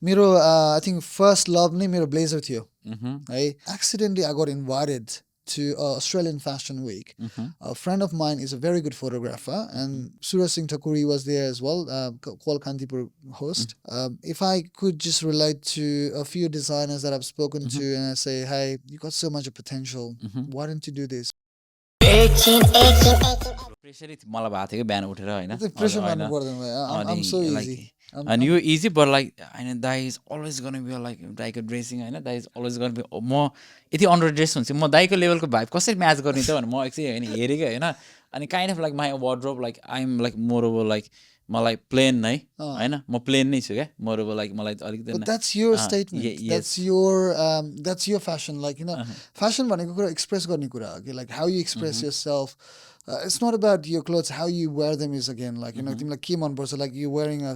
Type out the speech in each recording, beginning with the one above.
मेरो I think first love नै मेरो blazer थियो है. Accidentally I got invited to Australian Fashion Week. A friend of mine is a very good photographer, and Suraj Singh Thakuri was there as well, Kuala Kantipur host. If I could just relate to a few designers that I've spoken to and I say, hey, you got so much potential, why don't you do this? प्रेसरै मलाई भएको थियो कि बिहान उठेर होइन Pressure मान्नु पर्दैन भाइ. I'm so easy. अनि यो इजी बट लाइक होइन दाइ इज अलवेज गर्न बी लाइक दाइको ड्रेसिङ होइन दाइ इज अलवेज गर्न बी म यति अन्डर ड्रेस हुन्छु म दाइको लेभलको भाइब कसरी म्याच गर्ने त भनेर म एकछिन होइन हेरेँ कि होइन अनि kind of like my wardrobe like I am like more over like मलाई प्लेन नै होइन म प्लेन नै छु क्या मोर ओभर लाइक मलाई अलिकति But that's your statement. That's your fashion. Like, you know, fashion भनेको कुरा express गर्ने कुरा हो कि, like how you express yourself. It's not about your clothes, how you wear them is again, like, you know, तिमीलाई के मन पर्छ, like you're wearing a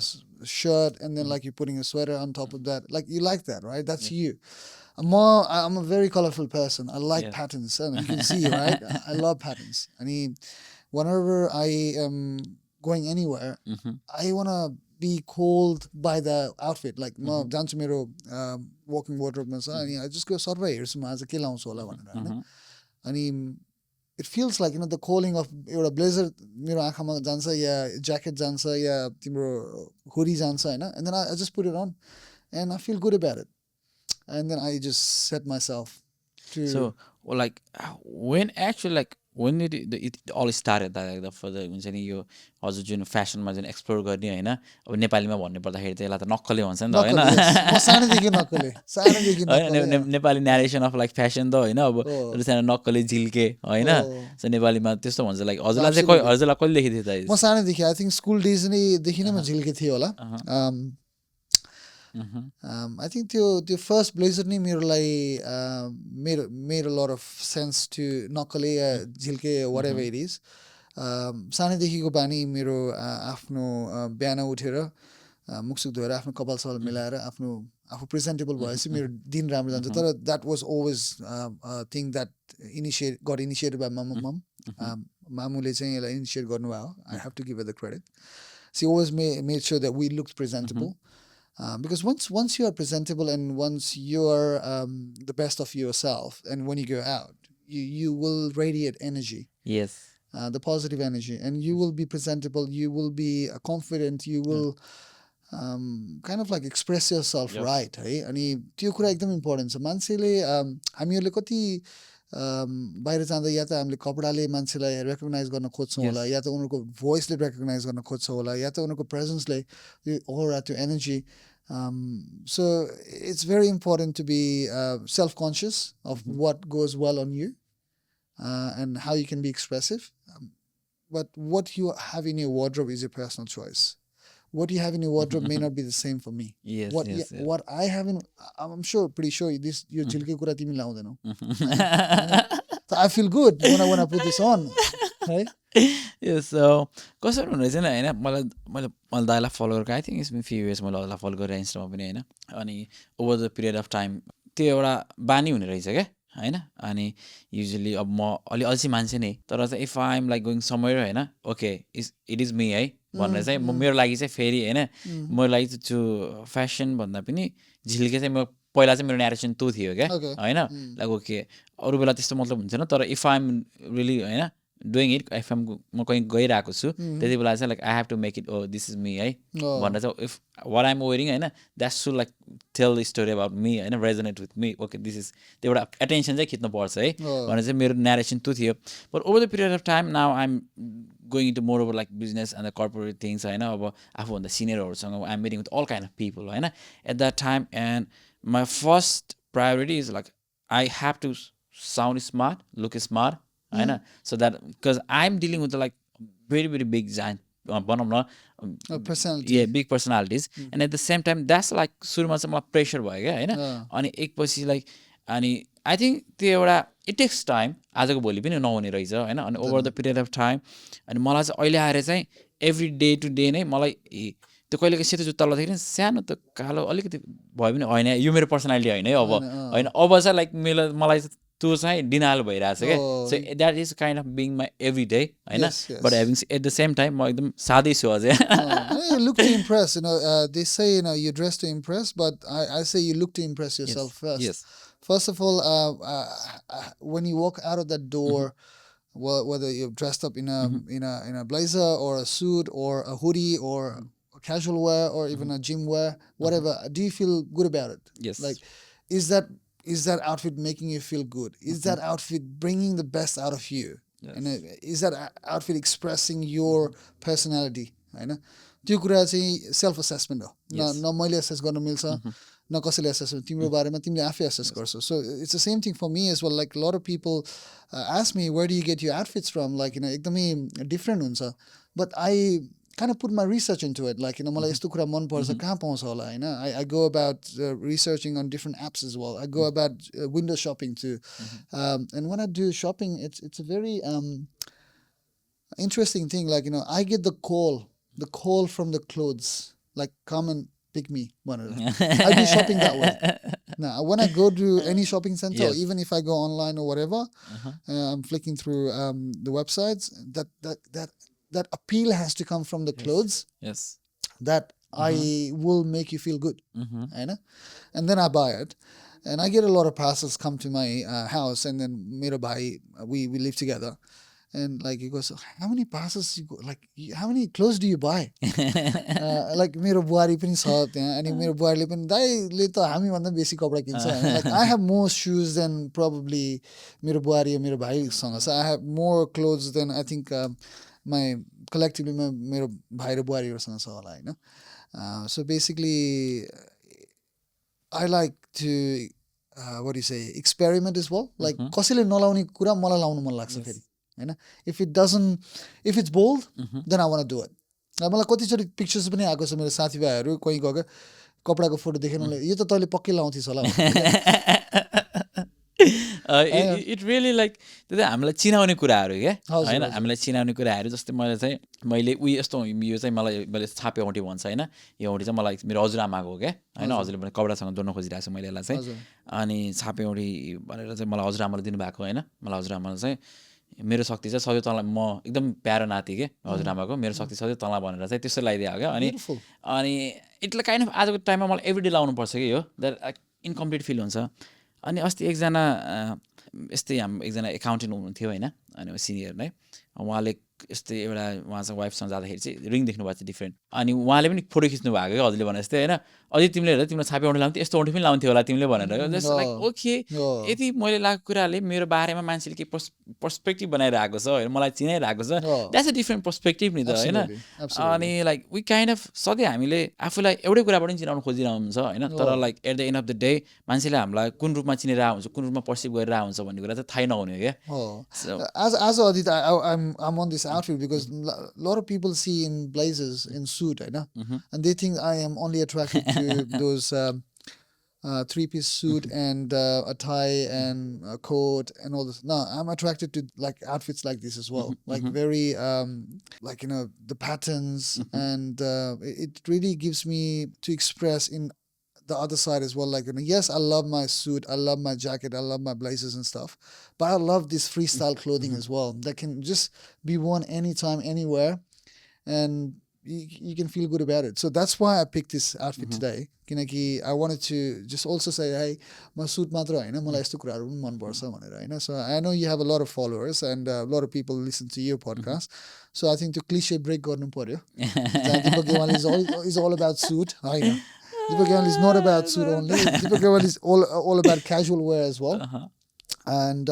shirt and then like you're putting a sweater on top of that, like you like that, right? That's you. I'm a very colorful person. I like patterns, and you can see, right? I love patterns. I mean, whenever I am going anywhere, I want to be called by the outfit. Like, म जान्छु मेरो walking wardrobe मा छ अनि I just go सर्वै हेर्छु म आज के लाउँछु होला भनेर हैन. अनि it feels like, you know, the calling of एउटा blazer मेरो आँखामा जान्छ या jacket जान्छ या तिम्रो hoodie जान्छ हैन, and then I just put it on and I feel good about it, and then I just set myself to. So like when actually like when it all started like the further हुन्छ नि यो हजुर जुन फेसनमा जुन explore गर्ने होइन अब नेपालीमा भन्नु पर्दाखेरि चाहिँ यसलाई त नक्कले भन्छ नि त होइन म सानैदेखि नक्कले होइन Nepali narration of like fashion त होइन अब सानो नक्कले झिल्के होइन सो नेपालीमा त्यस्तो भन्छ लाइक हजुरलाई चाहिँ हजुरलाई कहिलेदेखि थियो त म सानैदेखि आई थिङ्क स्कुल डेज देखि नै म झिल्के थिएँ होला. I think त्यो फर्स्ट ब्लेजर नै मेरोलाई made a lot of sense to नक्कले या झिल्के whatever it is. सानैदेखिको बानी मेरो आफ्नो बिहान उठेर मुखसुख धोएर आफ्नो कपाल सपाल मिलाएर आफू प्रेजेन्टेबल भएपछि मेरो दिन राम्रो जान्छ. तर that was always thing that got initiated by मम. मामुले चाहिँ यसलाई इनिसिएट गर्नुभयो. I have to give her the credit. She always made sure that we looked presentable. Because once you are presentable and once you are the best of yourself, and when you go out, you will radiate energy. Yes. The positive energy, and you will be presentable. You will be confident. You will kind of like express yourself right. है अनि त्यो कुरा एकदम important छ. मान्छेले हामीहरूले कति बाहिर जाँदा या त हामीले कपडाले मान्छेलाई रेकग्नाइज गर्न खोज्छौँ होला, या त उनीहरूको भोइसले रेकग्नाइज गर्न खोज्छौँ होला, या त उनीहरूको प्रेजेन्सले ओरा त्यो energy. So it's very important to be self-conscious of what goes well on you and how you can be expressive. But what you have in your wardrobe is your personal choice. What you have in your wardrobe may not be the same for me. Yes, what I have in, I'm pretty sure this यो झिल्के कुरा तिमी लाउँदैनौ. So I feel good when I put this on. है Yes, so कसरी हुँदैछ नि होइन मैले दाइलाई फलो गरेको I think it's been few years मैले दाइलाई फलो गरेँ इन्स्टामा पनि होइन. अनि over the period of time त्यो एउटा बानी हुने रहेछ क्या होइन. अनि युजली अब म अलि अल्छी मान्छे नै, तर चाहिँ if I am like going somewhere होइन ओके इट इज मी है भनेर चाहिँ मेरो लागि चाहिँ फेरि होइन मेरो लागि चाहिँ त्यो फेसन भन्दा पनि झिल्के चाहिँ म पहिला चाहिँ मेरो न्यारेसन त्यो थियो क्या होइन. लाइक ओके अरू बेला त्यस्तो मतलब हुन्थेन, तर इफ आइ एम रियली होइन डुइङ इट इफ आइम म कहीँ गइरहेको छु त्यति बेला चाहिँ like I have to make it oh this is me है भनेर चाहिँ इफ वाट आइम वेयरिङ होइन that should like tell the story about me होइन resonate with me okay this is त्यो एउटा एटेन्सन चाहिँ खिच्नुपर्छ है भनेर चाहिँ मेरो न्यारेसन त्यो थियो. But over the period of time now I'm going into more over like business and the corporate things होइन. अब आफूभन्दा सिनियरहरूसँग I'm meeting with all kind of people होइन at that time. And my first priority is like I have to sound smart look smart होइन. So that because I am dealing with like very very big giant भनौँ न big personalities. And at the same time that's like सुरुमा चाहिँ मलाई pressure भयो क्या होइन. अनि एकपछि लाइक अनि आई थिङ्क त्यो एउटा इट टेक्स टाइम, आजको भोलि पनि नहुने रहेछ होइन. अनि over the period of time अनि मलाई चाहिँ अहिले आएर चाहिँ एभ्री डे टु डे नै मलाई त्यो कहिलेको सेतो जुत्ता लाउँदाखेरि सानो त कालो अलिकति भयो भने होइन यो मेरो पर्सनालिटी होइन है अब होइन. अब चाहिँ लाइक मलाई त्यो चाहिँ डिनाल भइरहेछ क्या so that is kind of being my every day होइन but having at the same time म एकदम सादै छु अझै You look to impress, they say, you dress to impress, but I say you look to impress yourself first. Yes. First of all, when you walk out of that door, whether you're dressed up in a blazer or a suit or a hoodie or a casual wear or even a gym wear, whatever, do you feel good about it? Yes. Like, is that outfit making you feel good? Is that outfit bringing the best out of you? Yes. And is that outfit expressing your personality? होइन त्यो कुरा चाहिँ self assessment हो न मैले assess गर्न मिल्छ न कसैले एसेस तिम्रो बारेमा तिमीले आफै एसेस गर्छौ so it's the same thing for me as well like lot of people ask me where do you get your outfits from like एकदमै डिफ्रेन्ट हुन्छ but I kind of put my research into it like मलाई यस्तो कुरा मन पर्छ कहाँ पाउँछ होला होइन I go about researching on different apps as well I go about window shopping too and when I do shopping it's a very interesting thing like I get the call from the clothes like come and pick me I do shopping that way now when I go to any shopping center or even if I go online or whatever I'm flicking through the websites that appeal has to come from the clothes yes that I will make you feel good and then I buy it and I get a lot of parcels come to my house and then mero bhai we live together and like he goes how many parcels how many clothes do you buy like mero buhari pani cha tyaha ani mero buhari le pani dai le ta hami bhanda beshi kapda kincha like I have more shoes than probably mero buhari or mero bhai sanga so I have more clothes than I think my collectively मेरो भाइ र बुहारीहरूसँग छ होला होइन so basically I like to what do you say experiment as well like कसैले नलाउने कुरा मलाई लाउनु मन लाग्छ फेरि हैन if it's bold then I want to do it मलाई कतिचोटि पिक्चर्स पनि आएको छ मेरो साथीभाइहरू कोही गएको कपडाको फोटो देखेर यो त तैँले पक्कै लाउँथिस् होला इट रियली लाइक त्यो चाहिँ हामीलाई चिनाउने कुराहरू क्या होइन हामीलाई चिनाउने कुराहरू जस्तै मैले उयो यस्तो यो चाहिँ मलाई मैले छापे औँठी भन्छ होइन यो औँठी चाहिँ मलाई मेरो हजुरआमाको हो क्या होइन हजुरले भने कपडासँग जोड्न खोजिरहेको छु मैले यसलाई चाहिँ अनि छापे औँठी भनेर चाहिँ मलाई हजुरआमाले दिनुभएको होइन मलाई हजुरआमाले चाहिँ मेरो शक्ति चाहिँ सधैँ तँलाई म एकदम प्यारो नाति के हजुरआमाको मेरो शक्ति सधैँ तँलाई भनेर चाहिँ त्यस्तो लगाइदिएको हो क्या अनि इटलाई काइन्ड अफ आजको टाइममा मलाई एभ्री डे लाउनुपर्छ कि यो द्याट इन्कम्प्लिट फिल हुन्छ अनि अस्ति एकजना यस्तै एकजना एकाउन्टेन्ट हुनुहुन्थ्यो होइन अनि सिनियर नै उहाँले यस्तै एउटा उहाँसँग वाइफसँग जाँदाखेरि चाहिँ रिङ देख्नु भएको थियो डिफ्रेन्ट अनि उहाँले पनि फोटो खिच्नु भएको क्या हजुरले भने जस्तै होइन अझै तिमीले हेर तिम्रो छापे औँठी लाउँथ्यो यस्तो औँठी पनि लाउँथ्यो होला तिमीले भनेर जस्ट लाइक ओके यति मैले लगाएको कुराले मेरो बारेमा मान्छेले के पर्सपेक्टिभ बनाइरहेको छ होइन मलाई चिनाइरहेको छ द्याट्स अ डिफ्रेन्ट पर्सपेक्टिभ नि त होइन अनि लाइक वी काइन्ड अफ सधैँ हामीले आफूलाई एउटै कुराबाट पनि चिनाउनु खोजिरहेको हुन्छ होइन तर like at the end of the day मान्छेले हामीलाई कुन रूपमा चिनिरहेको हुन्छ कुन रूपमा पर्सिभ गरिरहेको हुन्छ भन्ने कुरा चाहिँ थाहै नहुने क्या as Adit I'm on this outfit because a lot of people see in blazers in suit and they think I am only attracted to those 3-piece suit and a tie and a coat and all this. No, I'm attracted to like outfits like this as well, like very like the patterns and it really gives me to express in the other side as well. Like yes, I love my suit, I love my jacket, I love my blazers and stuff, but I love this freestyle clothing as well that can just be worn anytime, anywhere, and you can feel good about it. So that's why I picked this outfit today. Kinaki I wanted to just also say, hey, my suit matra haina malai yesto kuraharu pani man parcha bhanera haina. So I know you have a lot of followers and a lot of people listen to your podcast. So I think the cliche break garnu paryo. Deepak Gyawali is all about suit. Haina. Deepak Gyawali is not about suit only. Deepak Gyawali is all about casual wear as well. And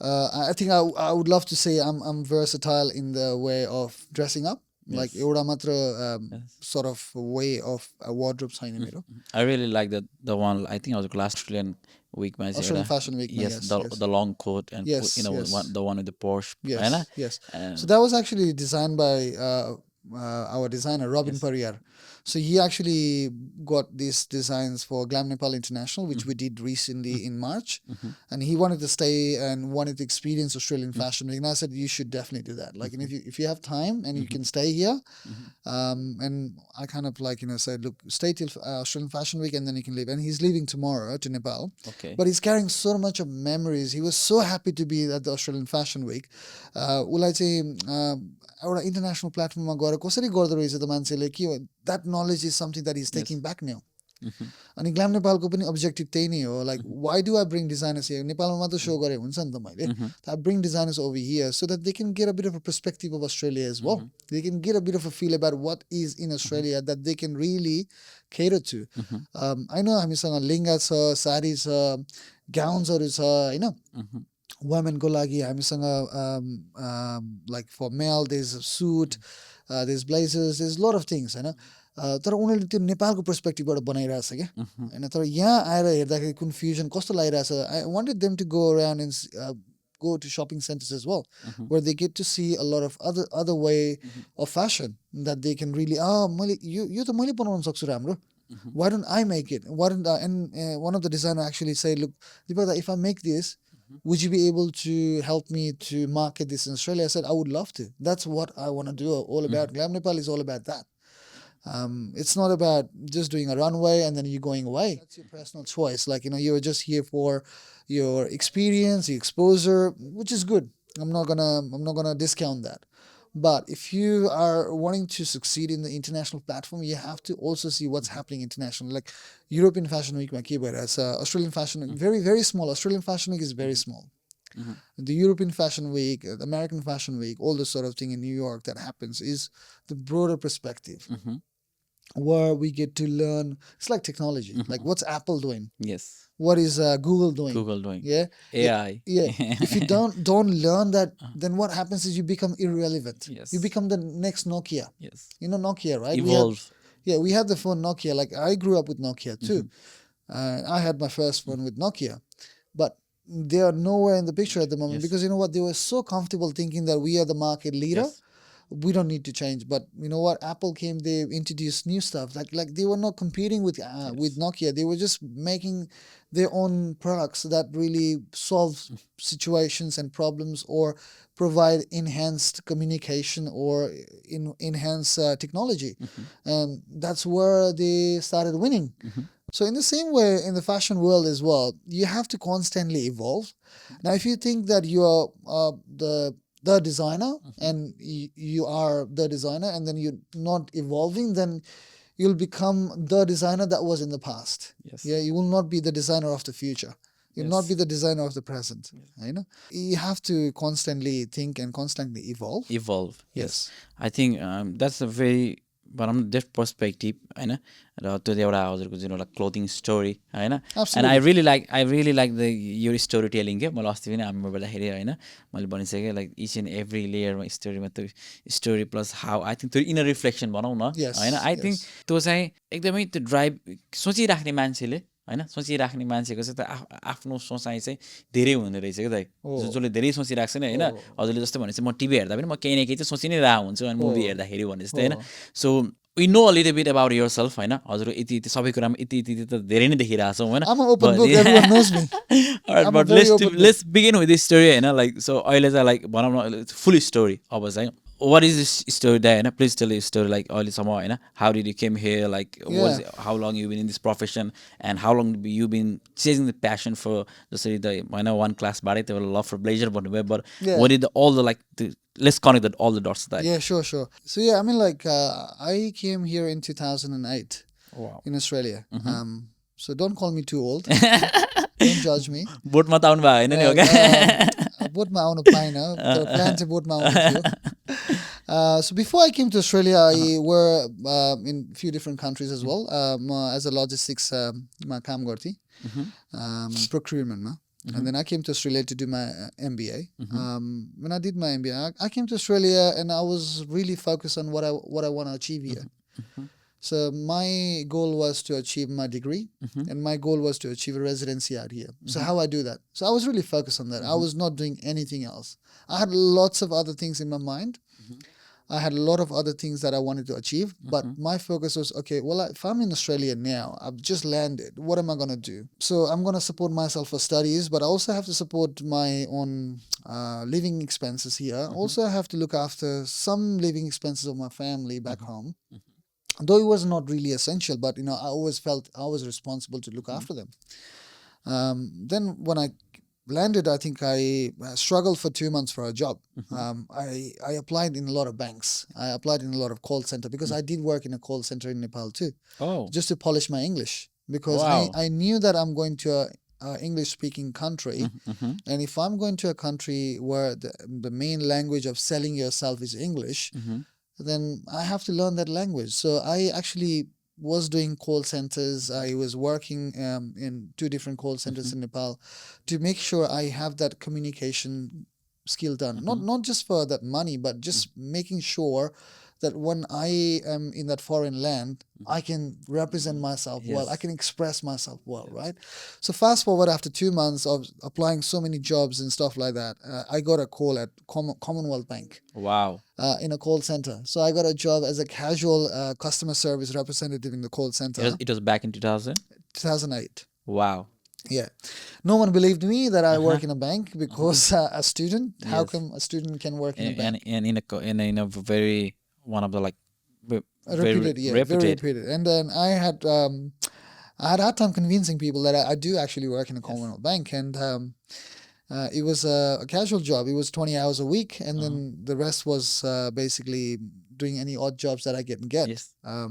I think I would love to say I'm versatile in the way of dressing up. Yes. Like एउटा मात्र sort of way of a wardrobe छैन मेरो. I really like the one I think I was last Australian week ma Australian Fashion Week. Yes, the long coat and the one with the Porsche. Yes. So that was actually designed by our designer Robin Pariyar. So he actually got these designs for Glam Nepal International, which we did recently in March, and he wanted to stay and wanted to experience Australian Fashion Week. And I said, you should definitely do that. Like, and if you have time and you can stay here, and I kind of like said, look, stay till Australian Fashion Week and then you can leave. And he's leaving tomorrow to Nepal. Okay. But he's carrying so much of memories. He was so happy to be at the Australian Fashion Week. उसलाई चाहिँ एउटा international प्लेटफर्ममा गएर कसरी गर्दो रहेछ त मान्छेले के that knowledge is something that is taking back new अनि ग्ल्याम नेपालको पनि अब्जेक्टिभ त्यही नै हो like why do I bring designers here नेपालमा मात्र सो गरे हुन्छ नि त मैले I bring designers over here so that they can get a bit of a perspective of Australia as well they can get a bit of a feel about what is in Australia that they can really cater to. I know हामीसँग लेङ्गा छ साडी छ गाउन्सहरू छ होइन womenको लागि हामीसँग like for male there's a suit, there's blazers, there's a lot of things होइन तर उनीहरूले त्यो नेपालको पर्सपेक्टिभबाट बनाइरहेछ क्या होइन तर यहाँ आएर हेर्दाखेरि कन्फ्युजन कस्तो लागिरहेछ I wanted them to go around and go to shopping centers as well where they get to see a lot of other way of fashion that they can really यो त मैले बनाउन सक्छु राम्रो why don't I make it why don't I, and one of the designer actually said look Deepak, if I make this would you be able to help me to market this in Australia? I said, I would love to. That's what I want to do all about. Glam Nepal is all about that. It's not about just doing a runway and then you're going away. That's your personal choice. Like, you're just here for your experience, your exposure, which is good. I'm not gonna discount that. But if you are wanting to succeed in the international platform, you have to also see what's happening internationally. Like European Fashion Week, Australian Fashion Week, very, very small. Australian Fashion Week is very small. The European Fashion Week, the American Fashion Week, all this sort of thing in New York that happens is the broader perspective. Where we get to learn, it's like technology. Like what's Apple doing? Yes. What is Google doing? Google doing. Yeah. AI. Yeah. If you don't learn that, then what happens is you become irrelevant. Yes. You become the next Nokia. Yes. You know Nokia, right? Evolve. We had the phone Nokia. Like I grew up with Nokia too. I had my first phone with Nokia, but they are nowhere in the picture at the moment because you know what? They were so comfortable thinking that we are the market leader. Yes. We don't need to change, but you know what? Apple came, they introduced new stuff. Like they were not competing with Nokia. They were just making their own products that really solve situations and problems or provide enhanced communication or enhance technology. And that's where they started winning. So in the same way, in the fashion world as well, you have to constantly evolve. Now, if you think that you are the designer and you are the designer and then you're not evolving, then you'll become the designer that was in the past. Yes. Yeah, you will not be the designer of the future. You'll not be the designer of the present. You have to constantly think and constantly evolve. Yes. I think that's a very भनौँ न different perspective होइन र त्यो एउटा हजुरको जुन एउटा clothing story होइन and I really like the yo story telling के मलाई अस्ति पनि हामी बोल्दाखेरि होइन मैले भनिसकेँ लाइक इच एन्ड एभ्री लेयरमा स्टोरीमा त्यो story plus how I think त्यो इनर रिफ्लेक्सन भनौँ न होइन आई थिङ्क त्यो चाहिँ एकदमै त्यो ड्राइभ सोचिराख्ने मान्छेले होइन सोचिराख्ने मान्छेको चाहिँ त आफ्नो सोचाइ चाहिँ धेरै हुँदो रहेछ क्या दाइ जसले धेरै सोचिरहेको छ नि होइन हजुरले जस्तो भने चाहिँ म टिभी हेर्दा पनि म केही न केही चाहिँ सोचि नै रहेको हुन्छु अनि मुभी हेर्दाखेरि भने जस्तै होइन so we know a little bit about yourself होइन हजुर यति सबै कुरामा यति त धेरै नै देखिरहेछौँ होइन but let's begin with this story होइन लाइक सो अहिले चाहिँ लाइक भनौँ न फुल स्टोरी अब चाहिँ what is this story there? Please tell the story like early summer. How did you came here? Like how long you been in this profession and how long you been chasing the passion for the one class body they will love for blazer but what did all the like let's connect all the dots there. Yeah, sure. So yeah, I mean like I came here in 2008 in Australia. So don't call me too old. Don't judge me. Boat ma taun bha haina ni ho ka boat ma aunu paina तर plan चाहिँ boat मा आउनु थियो. So before I came to Australia, I were in a few different countries as well. As a logistics ma काम गर्थेँ procurement ma. And then I came to Australia to do my MBA. When I did my MBA, I came to Australia and I was really focused on what I want to achieve here. So my goal was to achieve my degree and my goal was to achieve a residency out here. So how I do that? So I was really focused on that. I was not doing anything else. I had lots of other things in my mind. I had a lot of other things that I wanted to achieve, but my focus was, okay, well, if I'm in Australia now, I've just landed, what am I going to do? So I'm going to support myself for studies, but I also have to support my own living expenses here. Also, I have to look after some living expenses of my family back home. Though it was not really essential, but I always felt I was responsible to look after them. Then when I landed, I think I struggled for 2 months for a job. I applied in a lot of banks. I applied in a lot of call center because I did work in a call center in Nepal too. Oh, Just to polish my English, because wow. I knew that I'm going to a English speaking country, and if I'm going to a country where the main language of selling yourself is English, then I have to learn that language. So I actually was doing call centers. I was working in 2 different call centers in Nepal to make sure I have that communication skill done. Not just for that money, but just making sure that when I am in that foreign land, I can represent myself well. I can express myself well, right? So fast forward, after 2 months of applying so many jobs and stuff like that, I got a call at Commonwealth Bank. Wow. In a call center. So I got a job as a casual customer service representative in the call center. It was back in 2000? 2008. Wow. Yeah. No one believed me that I work in a bank because a student, how come a student can work in a bank? And in a very, one of the like, Reputed, yeah, very reputed. And then I had hard time convincing people that I do actually work in a Commonwealth Bank, and it was a casual job. It was 20 hours a week, and then the rest was basically doing any odd jobs that I get. Yes. I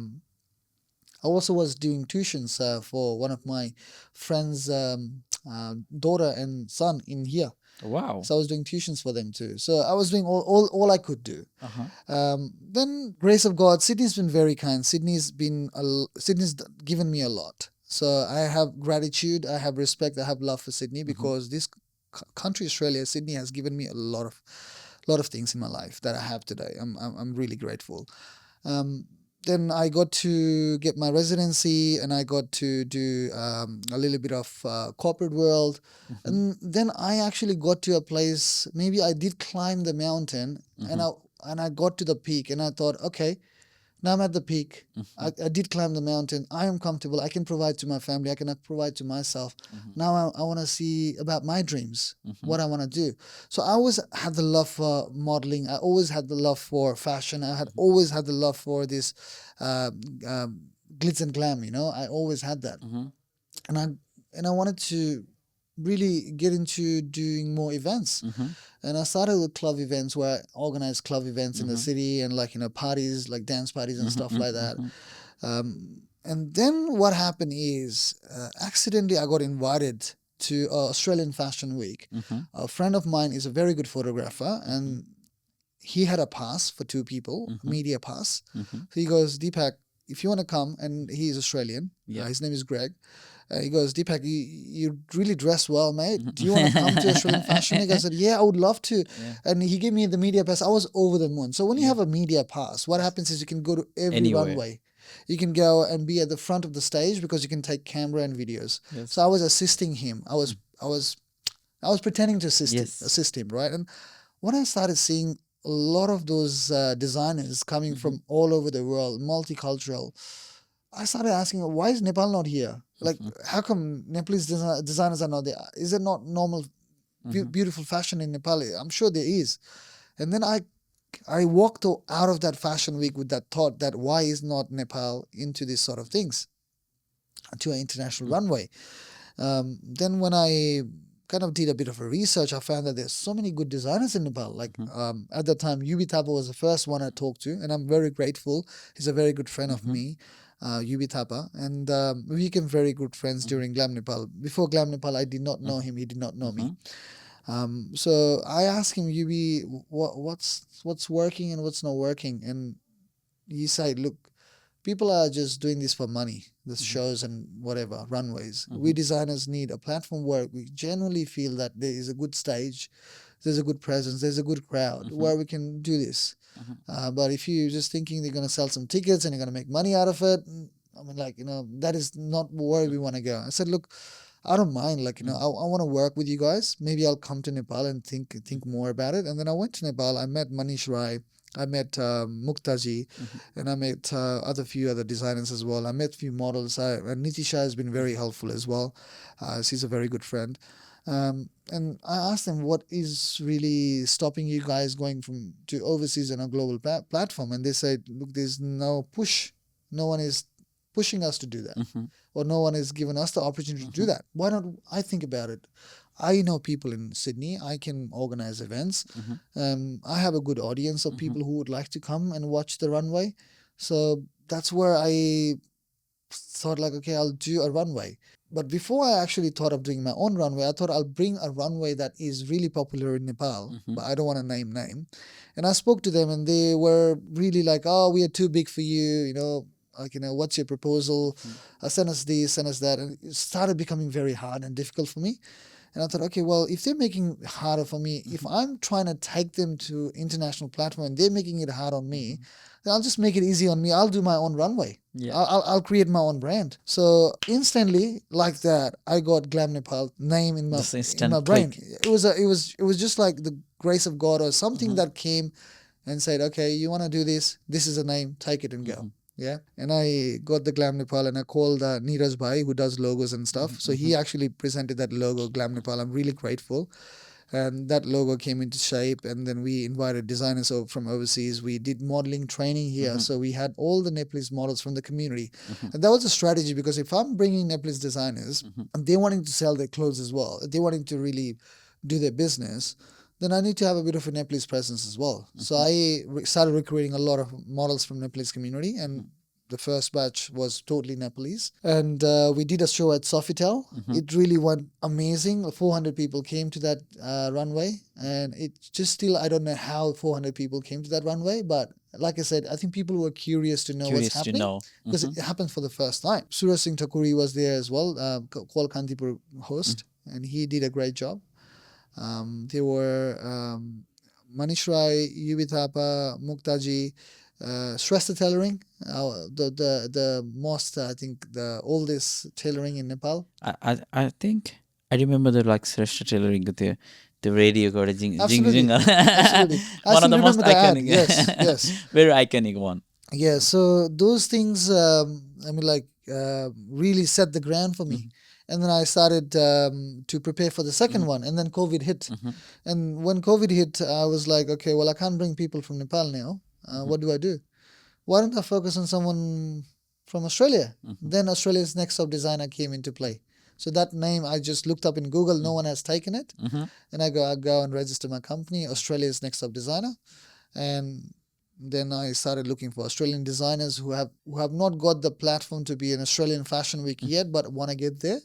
also was doing tuitions for one of my friends' daughter and son in here. Wow. So I was doing tuitions for them too. So I was doing all I could do. Then, grace of God, Sydney's been very kind. Sydney's given me a lot. So I have gratitude, I have respect, I have love for Sydney, because this country, Australia, Sydney, has given me a lot of things in my life that I have today. I'm really grateful. Then I got to get my residency, and I got to do a little bit of corporate world. And then I actually got to a place, maybe I did climb the mountain, and I got to the peak, and I thought, okay, now I'm at the peak. I did climb the mountain. I am comfortable. I can provide to my family. I can provide to myself. Now I want to see about my dreams, what I want to do. So I always had the love for modeling. I always had the love for fashion. I had always had the love for this glitz and glam. I always had that, and I wanted to really get into doing more events. And I started with club events, where I organized club events in the city, and parties, like dance parties and stuff like that. And then what happened is, accidentally I got invited to Australian Fashion Week. A friend of mine is a very good photographer, and he had a pass for 2 people, media pass. So he goes, Deepak, if you want to come, and he's Australian, his name is Greg. He goes, Deepak, you really dress well, mate. Do you want to come to Australian Fashion Week? I said, yeah, I would love to. And he gave me the media pass. I was over the moon. So when you have a media pass, what happens is you can go to every runway. You can go and be at the front of the stage, because you can take camera and videos. So I was assisting him. I was pretending to assist him, right? And when I started seeing a lot of those designers coming from all over the world, multicultural, I started asking, why is Nepal not here? Like, how come Nepalese designers are not there? Is there not normal, beautiful fashion in Nepal? I'm sure there is. And then I walked out of that fashion week with that thought, that why is not Nepal into these sort of things, to an international runway? Then when I kind of did a bit of a research, I found that there's so many good designers in Nepal. Like at that time, Adit Thapa was the first one I talked to, and I'm very grateful. He's a very good friend of me. Adit Thapa, and we became very good friends during Glam Nepal. Before Glam Nepal, I did not know him; he did not know me. So I asked him, Yubi, what's working and what's not working? And he said, look, people are just doing this for money, the shows and whatever, runways. We designers need a platform where we genuinely feel that there is a good stage, there's a good presence, there's a good crowd where we can do this. But if you're just thinking they're going to sell some tickets and you're going to make money out of it, I mean, that is not where we want to go. I said, look, I don't mind. I want to work with you guys. Maybe I'll come to Nepal and think more about it. And then I went to Nepal. I met Manish Rai. I met Muktaji, and I met few other designers as well. I met few models. And Nitisha has been very helpful as well. She's a very good friend. And I asked them, what is really stopping you guys going from to overseas on a global platform? And they said, look, there's no push. No one is pushing us to do that, or no one has given us the opportunity to do that. Why don't I think about it? I know people in Sydney. I can organize events. I have a good audience of people who would like to come and watch the runway. So that's where I thought, like, okay, I'll do a runway. But before I actually thought of doing my own runway, I thought I'll bring a runway that is really popular in Nepal, but I don't want to name. And I spoke to them, and they were really like, oh, we are too big for you, like, what's your proposal? Send us this, send us that. And it started becoming very hard and difficult for me. And I thought, okay, well, if they're making it harder for me, if I'm trying to take them to international platform and they're making it hard on me, then I'll just make it easy on me. I'll do my own runway. Yeah. I'll create my own brand. So instantly, like that, I got Glam Nepal name in my brain. It was just like the grace of God or something that came and said, okay, you want to do this? This is a name. Take it and go. Yeah. And I got the Glam Nepal, and I called Neeraj Bhai, who does logos and stuff. So he actually presented that logo, Glam Nepal. I'm really grateful. And that logo came into shape. And then we invited designers from overseas. We did modeling training here. So we had all the Nepalese models from the community. And that was a strategy, because if I'm bringing Nepalese designers and they're wanting to sell their clothes as well, they're wanting to really do their business, then I need to have a bit of a Nepalese presence as well. So I started recruiting a lot of models from Nepalese community, and the first batch was totally Nepalese. And we did a show at Sofitel. It really went amazing. 400 people came to that runway, and it just still, I don't know how 400 people came to that runway, but like I said, I think people were curious to know what's happening, because it happened for the first time. Suraj Singh Thakuri was there as well, Kuala Kantipur host, and he did a great job. There were Manish Rai, Adit Thapa, Muktaji, Shrestha Tailoring, the most, I think, the oldest tailoring in Nepal. I think I remember the like Shrestha Tailoring, the radio got a jing. Absolutely. One of the most iconic. Yes. Very iconic one. Yeah, so those things, really set the ground for me. And then I started to prepare for the second one, and then COVID hit. And when COVID hit, I was like, okay, well, I can't bring people from Nepal now. What do I do? Why don't I focus on someone from Australia? Then Australia's Next Top Designer came into play. So that name, I just looked up in Google. No one has taken it. And I go and register my company, Australia's Next Top Designer. And then I started looking for Australian designers who have not got the platform to be an Australian Fashion Week yet, but want to get there.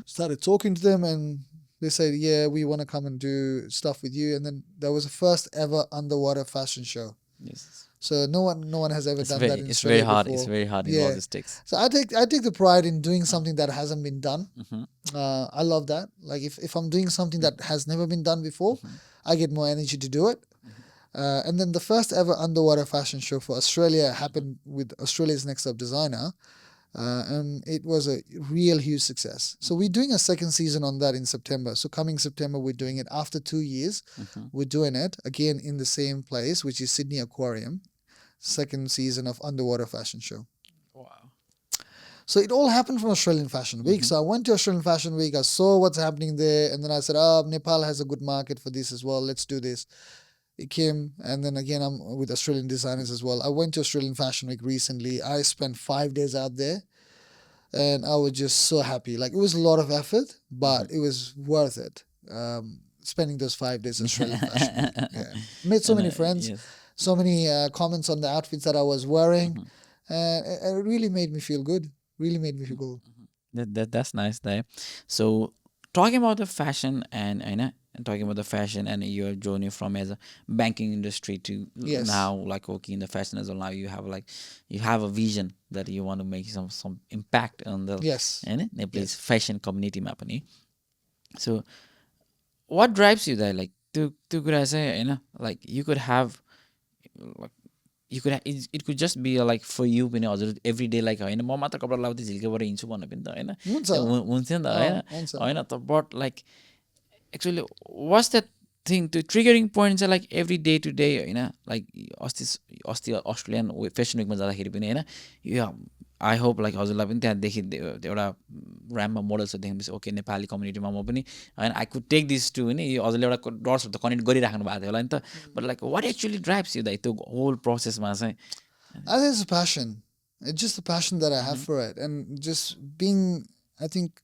Started talking to them, and they said, yeah, we want to come and do stuff with you. And then there was the first ever underwater fashion show. Yes. So no one has ever done that in It's Australia very hard. before. It's very hard in logistics. So I take the pride in doing something that hasn't been done. I love that. Like if I'm doing something that has never been done before, I get more energy to do it. And then the first ever underwater fashion show for Australia happened with Australia's Next Top Designer. And it was a real huge success. So we're doing a second season on that in September. So coming September, we're doing it after 2 years. We're doing it again in the same place, which is Sydney Aquarium. Second season of underwater fashion show. Wow. So it all happened from Australian Fashion Week. So I went to Australian Fashion Week. I saw what's happening there. And then I said, Nepal has a good market for this as well. Let's do this. It came, and then again, I'm with Australian designers as well. I went to Australian Fashion Week recently. I spent 5 days out there, and I was just so happy. Like, it was a lot of effort, but it was worth it. Spending those 5 days in Australian Fashion Week. Yeah. Made so many friends, so many comments on the outfits that I was wearing. It really made me feel good. Really made me feel good. That's nice there. So talking about the fashion and talking about the fashion and your journey from as a banking industry to now like working in the fashion as well. Now you have a vision that you want to make some impact on the Nepalese fashion community ma pani. So what drives you there? Like to कुरा चाहिँ like you could have like it could just be like for you पनि हजुर every day like हैन म मात्र कपडा लाउँदै झिल्केबाट हिँड्छु भन्नु पनि त हैन हुन्छ नि त हैन but like actually what's that thing त्यो ट्रिगरिङ पोइन्ट चाहिँ like every day to day होइन लाइक अस्ति अस्ट्रेलियन फेसन विकमा जाँदाखेरि पनि होइन यो आई होप लाइक हजुरलाई पनि त्यहाँदेखि एउटा ऱ्याममा मोडल्स देखेपछि ओके नेपाली कम्युनिटीमा म पनि होइन I could take this to होइन यो हजुरले एउटा डट्सहरू त कनेक्ट गरिराख्नु भएको थियो होला नि त but like what actually drives you दाइ त्यो होल प्रोसेसमा चाहिँ I think it's a passion. It's just a passion that I have for it, and just being, I think,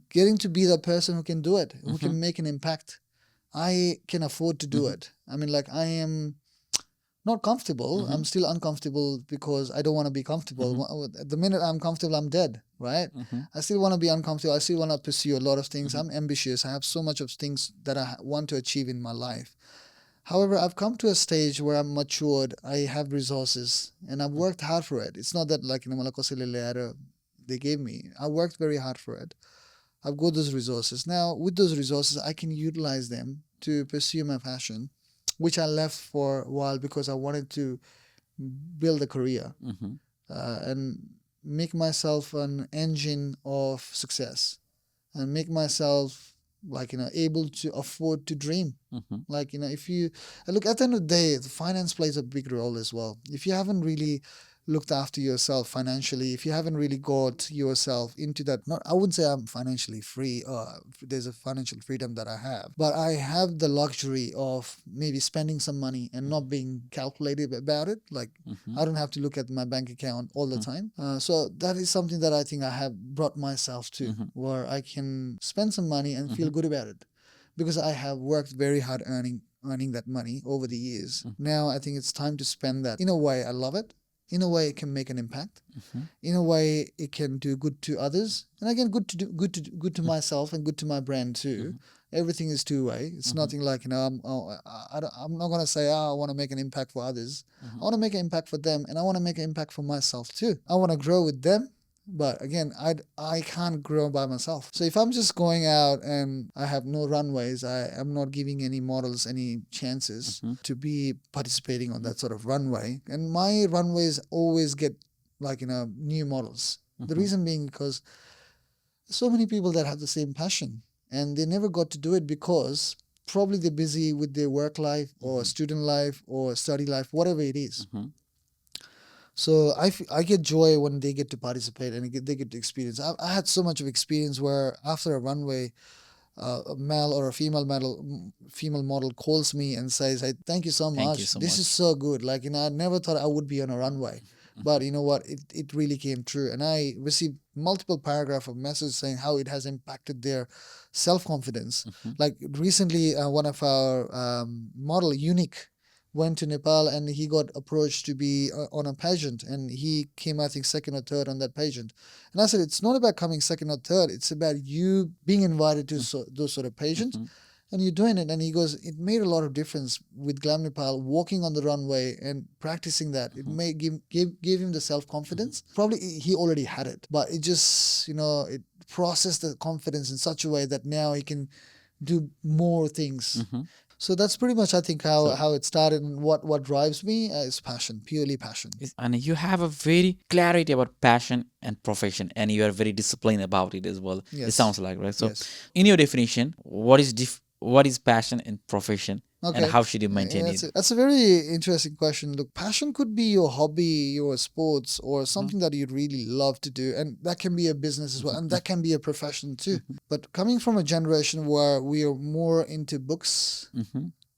getting to be the person who can do it, who can make an impact. I can afford to do it. I mean, like, I am not comfortable. I'm still uncomfortable because I don't want to be comfortable. The minute I'm comfortable, I'm dead, right? I still want to be uncomfortable. I still want to pursue a lot of things. I'm ambitious. I have so much of things that I want to achieve in my life. However, I've come to a stage where I'm matured. I have resources, and I've worked hard for it. It's not that like they gave me. I worked very hard for it. I've got those resources. Now, with those resources, I can utilize them to pursue my passion, which I left for a while because I wanted to build a career and make myself an engine of success and make myself like, able to afford to dream. Like, if you look at the end of the day, the finance plays a big role as well. If you haven't really looked after yourself financially, if you haven't really got yourself into that, I wouldn't say I'm financially free, there's a financial freedom that I have, but I have the luxury of maybe spending some money and not being calculated about it. Like, I don't have to look at my bank account all the time. So that is something that I think I have brought myself to, where I can spend some money and feel good about it, because I have worked very hard earning that money over the years. Now I think it's time to spend that. In a way, I love it. In a way, it can make an impact. In a way, it can do good to others, and again, good to myself and good to my brand too. Everything is two-way. It's nothing like I'm not gonna say I want to make an impact for others. I want to make an impact for them, and I want to make an impact for myself too. I want to grow with them. But again, I can't grow by myself. So if I'm just going out and I have no runways, I am not giving any models any chances to be participating on that sort of runway. And my runways always get like, new models. The reason being because so many people that have the same passion and they never got to do it because probably they're busy with their work life or student life or study life, whatever it is. So I get joy when they get to participate and they get to experience. I had so much of experience where after a runway, a male or a female model calls me and says, "Hey, thank you so much. This is so good. Like, I never thought I would be on a runway, but you know what? It really came true." And I received multiple paragraphs of messages saying how it has impacted their self-confidence. Like recently, one of our model, Unique, went to Nepal and he got approached to be on a pageant, and he came, I think, second or third on that pageant. And I said, it's not about coming second or third, it's about you being invited to those sort of pageants and you're doing it. And he goes, it made a lot of difference with Glam Nepal, walking on the runway and practicing that. It gave him the self-confidence. Probably he already had it, but it just, it processed the confidence in such a way that now he can do more things. So that's pretty much, I think, how it started, and what drives me is passion, purely passion. And you have a very clarity about passion and profession, and you are very disciplined about it as well. Yes. It sounds like, right? So in your definition, what is passion and profession? Okay. And how should you maintain it? That's a very interesting question. Look, passion could be your hobby, your sports, or something that you really love to do. And that can be a business as well. And that can be a profession too. But coming from a generation where we are more into books,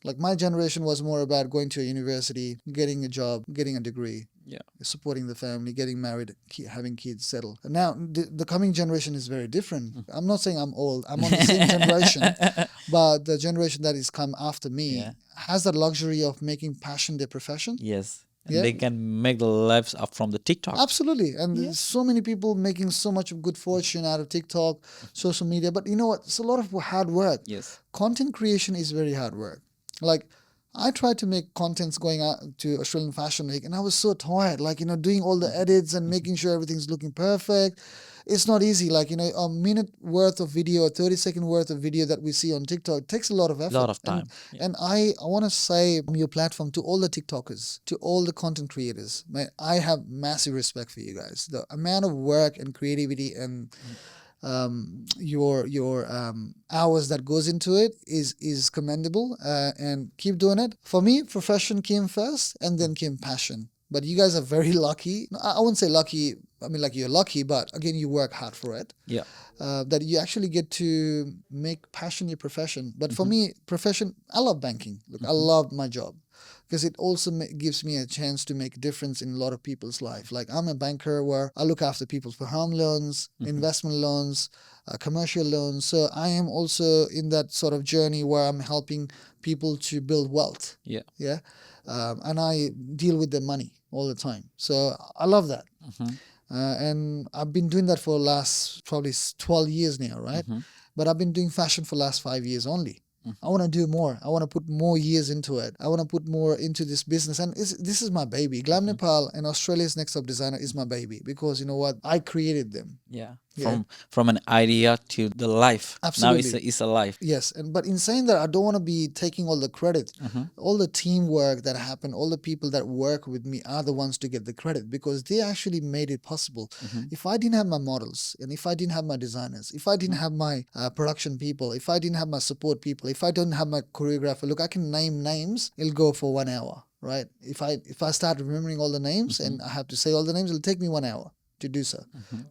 like my generation was more about going to a university, getting a job, getting a degree. Supporting the family, getting married, having kids, settle. Now, the coming generation is very different. I'm not saying I'm old. I'm on the same generation. But the generation that is come after me has the luxury of making passion their profession. Yes. And they can make the lives up from the TikTok. Absolutely. And there's so many people making so much of good fortune out of TikTok, social media. But you know what? It's a lot of hard work. Yes. Content creation is very hard work. Like, I tried to make contents going out to Australian Fashion Week, and I was so tired, like, doing all the edits and making sure everything's looking perfect. It's not easy. Like, a minute worth of video or 30-second worth of video that we see on TikTok takes a lot of effort. A lot of time. And I want to say from your platform to all the TikTokers, to all the content creators, I have massive respect for you guys. The amount of work and creativity and your hours that goes into it is commendable, and keep doing it. For me, profession came first and then came passion. But you guys are very lucky. I wouldn't say lucky. I mean, like, you're lucky, but again, you work hard for it. Yeah. That you actually get to make passion your profession. But for me, profession, I love banking. Look, I love my job because it also gives me a chance to make a difference in a lot of people's life. Like, I'm a banker where I look after people for home loans, investment loans, commercial loans. So I am also in that sort of journey where I'm helping people to build wealth. Yeah. Yeah. And I deal with the money all the time. So I love that. And I've been doing that for the last probably 12 years now, right? But I've been doing fashion for the last 5 years only. I want to do more. I want to put more years into it. I want to put more into this business. And this is my baby. Glam Nepal and Australia's Next Up Designer is my baby because you know what? I created them. Yeah. Yeah. From an idea to the life. Absolutely. Now it's a life. Yes, but in saying that, I don't want to be taking all the credit. All the teamwork that happened, all the people that work with me are the ones to get the credit because they actually made it possible. If I didn't have my models, and if I didn't have my designers, if I didn't have my production people, if I didn't have my support people, if I don't have my choreographer, look, I can name names. It'll go for 1 hour, right? If I start remembering all the names and I have to say all the names, it'll take me 1 hour to do so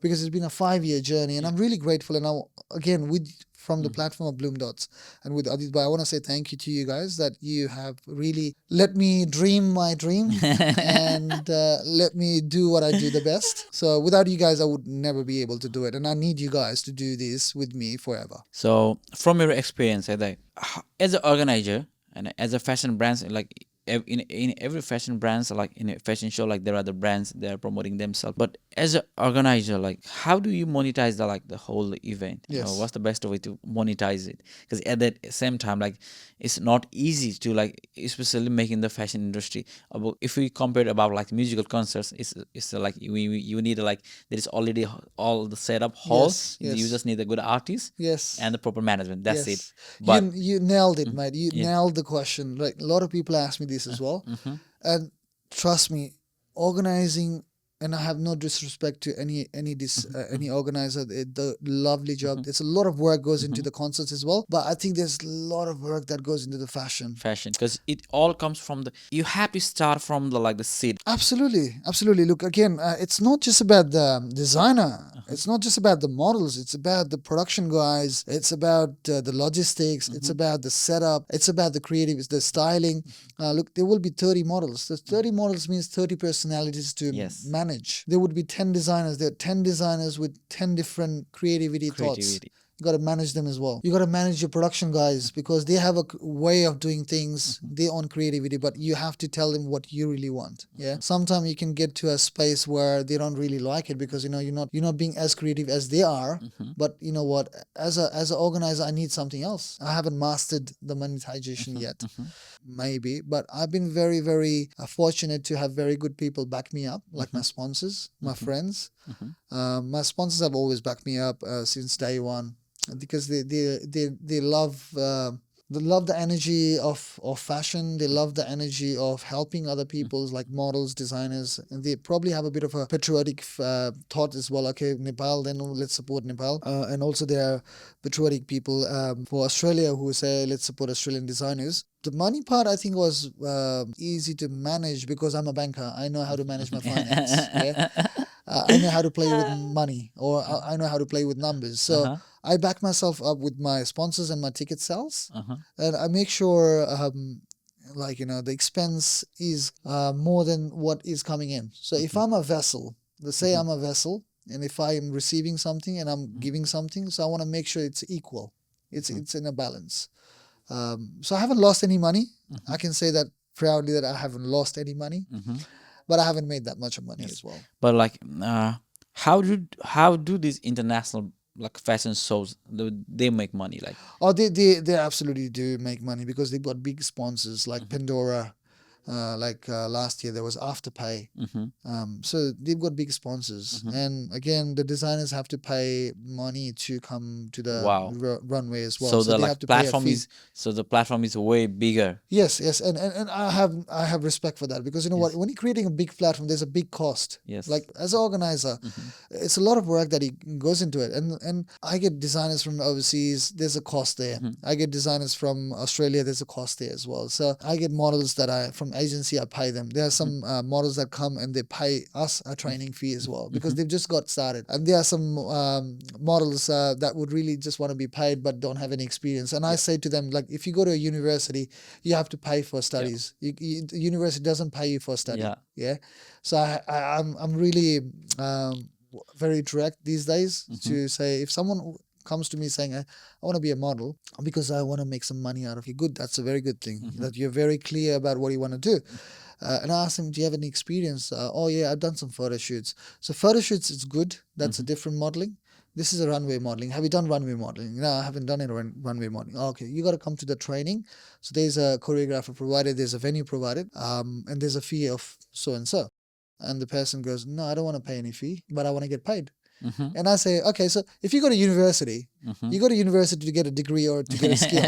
because it's been a 5-year journey, and I'm really grateful. And now again, from the platform of Bloom Dots and with Adit Bhai, I want to say thank you to you guys that you have really let me dream my dream and let me do what I do the best. So without you guys, I would never be able to do it, and I need you guys to do this with me forever. So from your experience, as an organizer and as a fashion brand, like in every fashion brands, like in a fashion show, like there are the brands, they are promoting themselves, but as an organizer, like how do you monetize the whole event? You know, Yes. what's the best way to monetize it? Because at that same time, like it's not easy to, like, especially making the fashion industry, if we compare it about like musical concerts, it's like you need like there is already all the setup hall. Yes, You yes. just need a good artist Yes. and the proper management. That's it. Yes. But You nailed it, mate. You yeah. nailed the question. Like, a lot of people ask me this as well. And trust me, organizing, and I have no disrespect to any organizer, the lovely job. There's a lot of work goes into the concerts as well, but I think there's a lot of work that goes into the fashion. Because it all comes from you have to start from the seed. Absolutely. Look, again, it's not just about the designer. It's not just about the models. It's about the production guys. It's about the logistics. It's about the setup. It's about the creative, the styling. Look, there will be 30 models. The 30 models means 30 personalities to manage. There would be 10 designers. There are 10 designers with 10 different creativity thoughts. You got to manage them as well. You got to manage your production guys because they have a way of doing things, their own creativity, but you have to tell them what you really want. Yeah. Sometimes you can get to a space where they don't really like it because you're not being as creative as they are. But you know what? As an organizer, I need something else. I haven't mastered the monetization yet. Maybe, but I've been very, very fortunate to have very good people back me up, like my sponsors, my friends. My sponsors have always backed me up since day one because they love the energy of fashion. They love the energy of helping other people, like models, designers, and they probably have a bit of a patriotic thought as well. Okay, Nepal, then let's support Nepal. And also there are patriotic people for Australia who say let's support Australian designers. The money part, I think, was easy to manage because I'm a banker. I know how to manage my finance. Yeah. I know how to play with money, or I know how to play with numbers. So I back myself up with my sponsors and my ticket sales, and I make sure, the expense is more than what is coming in. So if I'm a vessel, let's say I'm a vessel, and if I am receiving something and I'm giving something, so I want to make sure it's equal. It's in a balance. So I haven't lost any money. I can say that proudly that I haven't lost any money. But I haven't made that much of money as well. But like, how do these international like fashion shows they make money? Like, Oh, they absolutely do make money because they've got big sponsors like Pandora, Last year there was Afterpay. So they've got big sponsors, and again the designers have to pay money to come to the runway as well. So they have to pay a fee. So the platform is way bigger. Yes, and I have respect for that, because you know what, when you're creating a big platform, there's a big cost. Yes. Like as an organizer, it's a lot of work that goes into it, and I get designers from overseas. There's a cost there. I get designers from Australia. There's a cost there as well. So I get models that from agency. I pay them. There are some models that come and they pay us a training fee as well, because they've just got started. And there are some models that would really just want to be paid but don't have any experience. And I say to them, like, if you go to a university, you have to pay for studies. The university doesn't pay you for study. So I'm really very direct these days to say, if someone comes to me saying, I want to be a model because I want to make some money out of you, good, that's a very good thing, that you're very clear about what you want to do. And I asked him, do you have any experience? Oh yeah, I've done some photo shoots. So photo shoots is good. That's a different modeling. This is a runway modeling. Have you done runway modeling? No, I haven't done any runway modeling. Oh, okay, you got to come to the training. So there's a choreographer provided, there's a venue provided, and there's a fee of so and so. And the person goes, no, I don't want to pay any fee, but I want to get paid. And I say, okay, so if you go to university, you go to university to get a degree or to get a skill.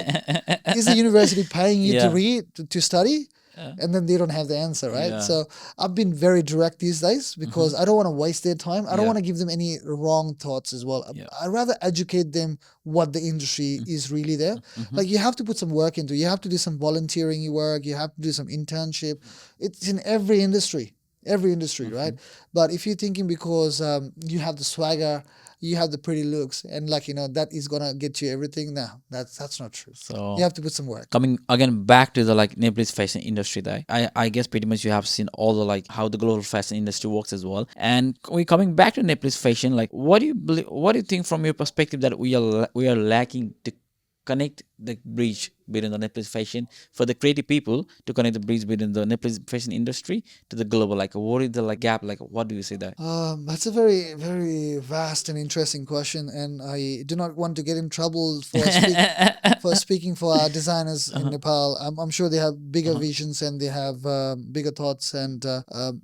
Is the university paying you to study? And then they don't have the answer, right? So I've been very direct these days, because I don't want to waste their time. I don't want to give them any wrong thoughts as well. I'd rather educate them what the industry is really there. Like, you have to put some work into it. You have to do some volunteering work. You have to do some internship. It's in every industry. Right? But if you're thinking because you have the swagger, you have the pretty looks, and that is gonna get you everything, no, that's not true. So you have to put some work. Coming again back to the Nepalese fashion industry, I guess pretty much you have seen all the how the global fashion industry works as well. And we coming back to Nepalese fashion, what do you think from your perspective that we are lacking to connect the bridge between the Nepalese fashion, for the creative people to connect the bridge between the Nepalese fashion industry to the global? What is the gap? What do you say there? That's a very, very vast and interesting question, and I do not want to get in trouble for speaking for our designers in Nepal. I'm sure they have bigger visions and they have bigger thoughts. And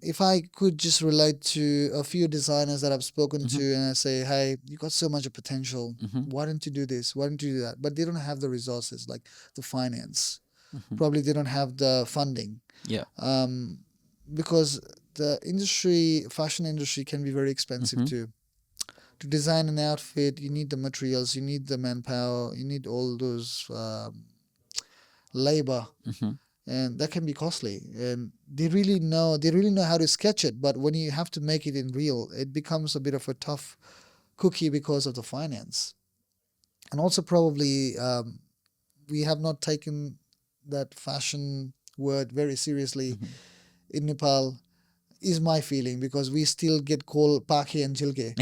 if I could just relate to a few designers that I've spoken to, and I say, hey, you got so much potential. Why don't you do this? Why don't you do that? But they don't have the resources, like the finance. Probably they don't have the funding. Because the fashion industry can be very expensive too. To design an outfit, you need the materials, you need the manpower, you need all those labor, and that can be costly. And they really know how to sketch it, but when you have to make it in real, it becomes a bit of a tough cookie because of the finance. And also probably we have not taken that fashion word very seriously in Nepal, is my feeling, because we still get called Pakhe and Jilke.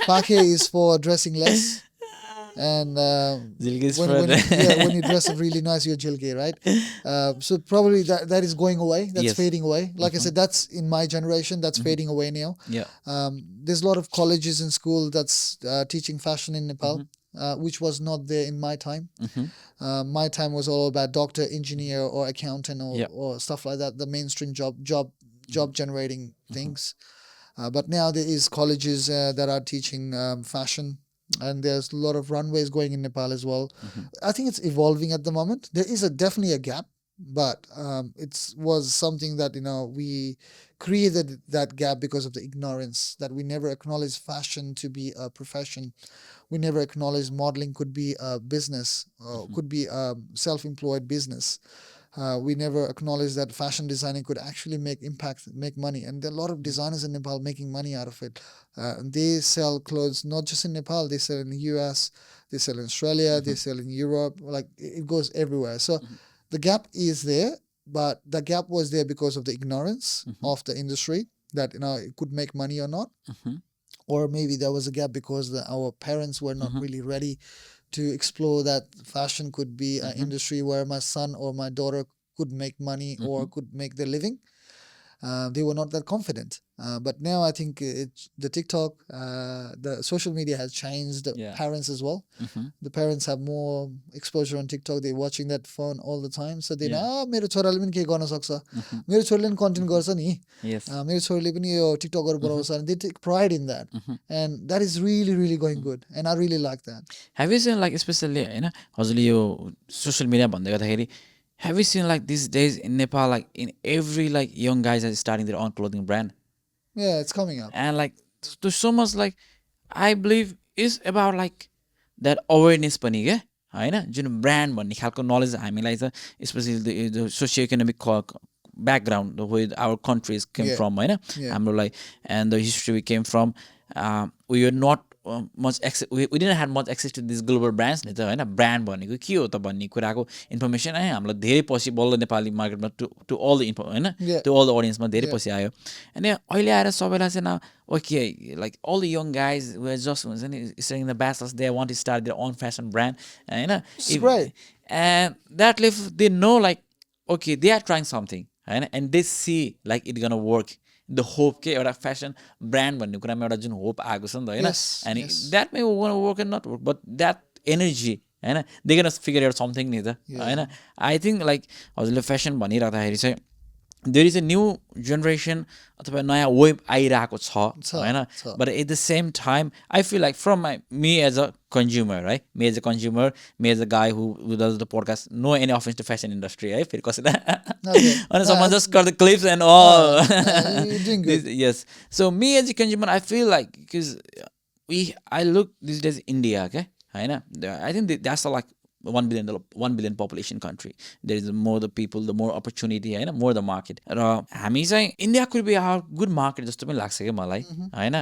Pakhe is for dressing less, and when you dress up really nice, you're Jilke, right? So probably that is going away. That's fading away. Like I said, that's in my generation. That's fading away now. There's a lot of colleges and school that's teaching fashion in Nepal. Which was not there in my time. My time was all about doctor, engineer, or accountant, or stuff like that. The mainstream job generating things. But now there is colleges that are teaching fashion, and there's a lot of runways going in Nepal as well. I think it's evolving at the moment. There is definitely a gap, but it was something that we created that gap because of the ignorance, that we never acknowledged fashion to be a profession. We never acknowledged modeling could be a business, or could be a self-employed business. We never acknowledged that fashion designing could actually make money. And there are a lot of designers in Nepal making money out of it. They sell clothes not just in Nepal, they sell in the US, they sell in Australia, they sell in Europe. It goes everywhere. So the gap is there, but the gap was there because of the ignorance of the industry, that it could make money or not. Or maybe there was a gap because our parents were not really ready to explore that fashion could be an industry where my son or my daughter could make money or could make their living. They were not that confident. But now I think the TikTok, the social media has changed the Yeah. parents as well. Mhm. The parents have more exposure on TikTok. They're watching that phone all the time. So they Yeah. know, मेरो छोराले पनि के गर्न सक्छ, Mhm. मेरो छोरीले पनि content गर्छ नि, Yes. मेरो छोरीले पनि यो टिकटकहरू बनाउँछ, and they take pride in that. And that is really, really going good. And I really like that. Have you seen like especially होइन हजुरले यो सोसियल मिडिया भन्दै गर्दाखेरि have you seen like these days in Nepal like in every like young guys are starting their own clothing brand Yeah, it's coming up. and like there's so much like I believe is about like that awareness पनि क्या होइन जुन brand भन्ने खालको knowledge हामीलाई छ specially the socio-economic background the way our countries came from होइन हाम्रो like and the history we came from we were not much access we didn't have much access to these global brands नि त होइन brand भनेको के हो त भन्ने कुराको इन्फर्मेसन है हामीलाई धेरै पछि बल्ल नेपाली मार्केटमा टु अल द इन्फो होइन टु अल द अडियन्समा धेरै पछि आयो अनि अहिले आएर सबैलाई चाहिँ okay like all the young guys who are just हुन्छ नि studying the bachelors they want to start their own fashion brand होइन and that level they know like okay they are trying something होइन and they see like it gonna work the hope के एउटा fashion brand भन्ने कुरामा एउटा जुन hope आएको छ नि त होइन and that may work and not work but that energy होइन they gonna figure out something नि त होइन I think like हजुरले fashion भनिराख्दाखेरि चाहिँ there is a new generation अथवा नयाँ वेभ आइरहेको छ होइन but at the same time I feel like from me as a consumer right me as a consumer me as a guy who does the podcast no any offense to fashion industry है फेरि कसैलाई and someone just cut the clips and all yes so me as a consumer I feel like because I look these days India okay होइन I think that's like 1 billion population country there is more the people the more opportunity होइन more the market र हामी चाहिँ India could be a good market जस्तो पनि लाग्छ क्या मलाई होइन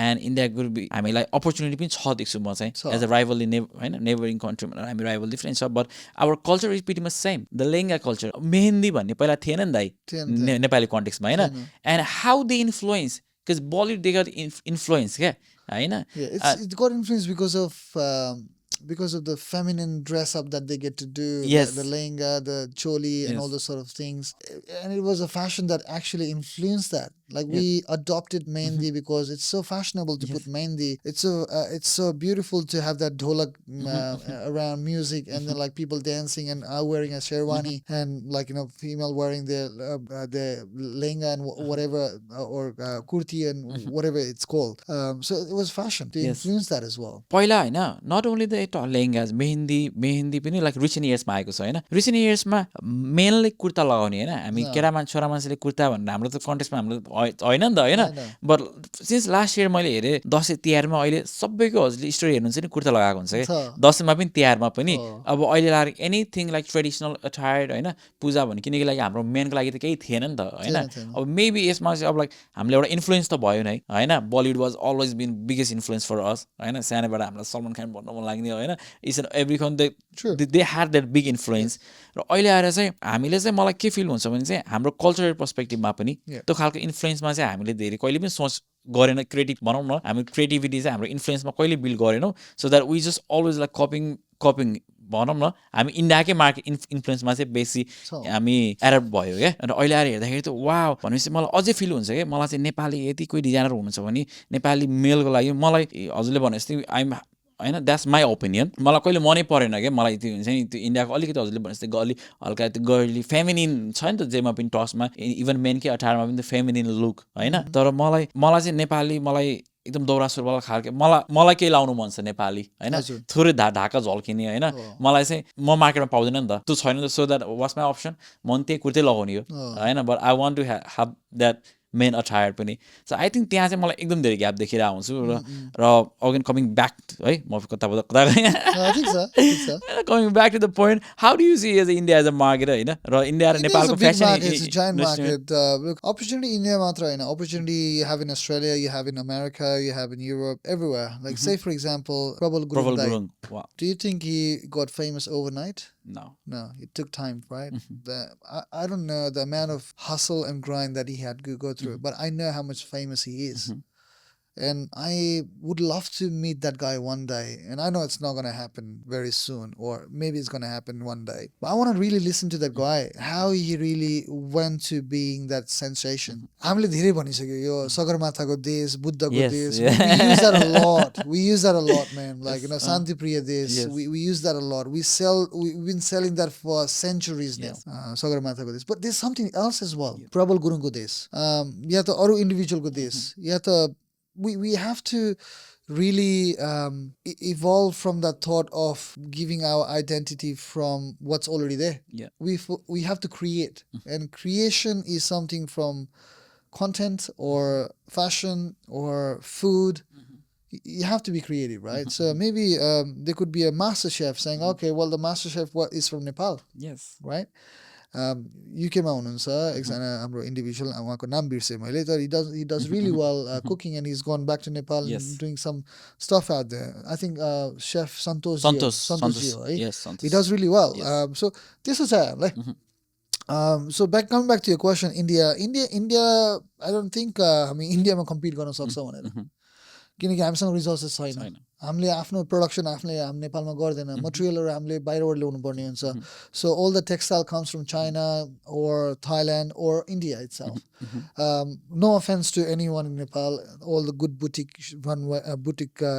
and India could be हामीलाई opportunity पनि छ देख्छु म चाहिँ as a rival in होइन neighboring country हामी rival different छ but our culture is pretty much same the lehenga culture mehndi भन्ने पहिला थिएन नि दाइ नेपाली कन्टेक्समा होइन and how they influence because Bollywood they got influence क्या होइन it got influence because of the feminine dress up that they get to do, the lehenga, the choli, and all those sort of things. And it was a fashion that actually influenced that. Like we adopted mehendi because it's so fashionable to put mehendi. It's so beautiful to have that dholak around music and then like people dancing and wearing a sherwani and like female wearing the lehenga and whatever or kurti and whatever it's called. So it was fashion to influence that as well. पहिला होइन not only the lehengas mehndi पनि like recent yearsमा आएको छ होइन recent yearsमा मेनले kurta लगाउने होइन हामी छोरा मान्छेले कुर्ता भनेर हाम्रो त कन्टेक्समा हाम्रो होइन नि त होइन बट सिन्स लास्ट इयर मैले हेरेँ दसैँ तिहारमा अहिले सबैको हजुरले स्टोरी हेर्नुहुन्छ नि कुर्ता लगाएको हुन्छ कि दसैँमा पनि तिहारमा पनि अब अहिले लगाएर एनिथिङ लाइक ट्रेडिसनल अटायर होइन पूजा भन्ने किनकि लागि हाम्रो मेनको लागि त केही थिएन नि त होइन अब मेबी यसमा चाहिँ अब लाइक हामीले एउटा इन्फ्लुएन्स त भयो नै होइन Bollywood was always been biggest influence for us होइन सानोबाट हामीलाई सलमान खान भन्नु मन लाग्ने होइन it's and every con they had that big influence र अहिले आएर चाहिँ हामीले चाहिँ मलाई के फिल हुन्छ भने चाहिँ हाम्रो कल्चरल पर्सपेक्टिभमा पनि त्यो खालको इन्फ्लुएन्समा चाहिँ हामीले धेरै कहिले पनि सोच गरेन क्रिएटिभ भनौँ न हामी क्रिएटिभिटी चाहिँ हाम्रो इन्फ्लुएन्समा कहिले बिल्ड गरेनौँ so that we just always like copying भनौँ न हामी इन्डियाकै मार्केट इन्फ्लुएन्समा चाहिँ बेसी हामी एडप्ट भयो क्या अन्त अहिले आएर हेर्दाखेरि त वाउ भनेपछि मलाई अझै फिल हुन्छ क्या मलाई चाहिँ नेपाली यति कोही डिजाइनर हुनुहुन्छ भने नेपाली मेलको लागि मलाई हजुरले भने जस्तै आइम होइन द्याट्स माई ओपिनियन मलाई कहिले मनै परेन क्या मलाई त्यो हुन्छ नि त्यो इन्डियाको अलिकति हजुरले भने जस्तै अलि हल्का त्यो गर्ली फेमिनिन छ नि त जेमा पनि टसमा इभन मेनकै अठारमा पनि त फेमिनिन लुक होइन तर मलाई चाहिँ नेपाली मलाई एकदम दौरा सुरुवाल खालको मलाई केही लाउनु मन छ नेपाली होइन थोरै ढाका झल्किने होइन मलाई चाहिँ म मार्केटमा पाउँदैन नि त त्यो छैन त so that was my option मन त्यही कुर्तै लगाउने हो होइन but I want to have that main attire पनि सो आई थिङ्क त्यहाँ चाहिँ मलाई एकदम धेरै ग्याप देखिरहेको हुन्छु र अगेन कमिङ ब्याक है म कता coming back to the point how do you see as India as a market होइन र इन्डिया र नेपालको फेसन अपर्च्युनिटी इन्डिया मात्र होइन opportunity you have in Australia you have in America you have in Europe everywhere like से for example प्रबल Gurung Do you think he got famous overnight? No, it took time, right? I don't know the amount of hustle and grind that he had to go through, but I know how much famous he is. And I would love to meet that guy one day. And I know it's not going to happen very soon, or maybe it's going to happen one day. But I want to really listen to that guy, how he really went to being that sensation. हामीले धेरै भनिसक्यो यो सगरमाथाको देश बुद्धको देश. We use that a lot. We use that a lot, man. Like, you know, शान्तिप्रिय देश. We use that a lot. We've been selling that for centuries now. सगरमाथाको देश. But there's something else as well. प्रबल गुरुङको देश. या त अरू इन्डिभिजुअलको देश. या त we have to really evolve from that thought of giving our identity from what's already there. Yeah. We have to create, and creation is something from content or fashion or food. You have to be creative, right? So maybe there could be a master chef saying, okay, well, the master chef is from Nepal. Yes. Right? युकेमा हुनुहुन्छ एकजना हाम्रो individual उहाँको नाम बिर्सेँ मैले तर he does really well cooking and he's gone back to Nepal and doing some stuff out there. I think chef Santosh ji है. Yes, Santosh. He does really well. So त्यस्तो छ हामीलाई. So coming back to your question, India, I don't think हामी इन्डियामा compete गर्न सक्छौँ भनेर किनकि हामीसँग रिसोर्सेस छैन. हामीले आफ्नो प्रोडक्सन हामी नेपालमा गर्दैन. मटेरियलहरू हामीले बाहिरबाट ल्याउनु पर्ने हुन्छ. So all the textile comes from China or Thailand or India itself. No offense to anyone in Nepal, all the good boutique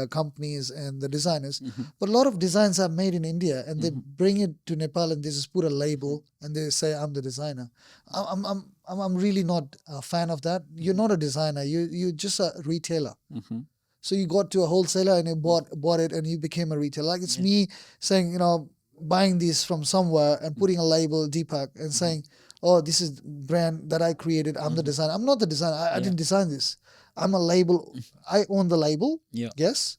companies and the designers, but a lot of designs are made in India and they bring it to Nepal and they just put a label and they say I'm the designer. I'm really not a fan of that. You're not a designer. You're just a retailer. So you got to a wholesaler and you bought it and you became a retailer. Like it's me saying, you know, buying this from somewhere and putting a label, Deepak, and saying, oh, this is brand that I created. I'm the designer. I'm not the designer. I didn't design this. I'm a label. I own the label. Yes.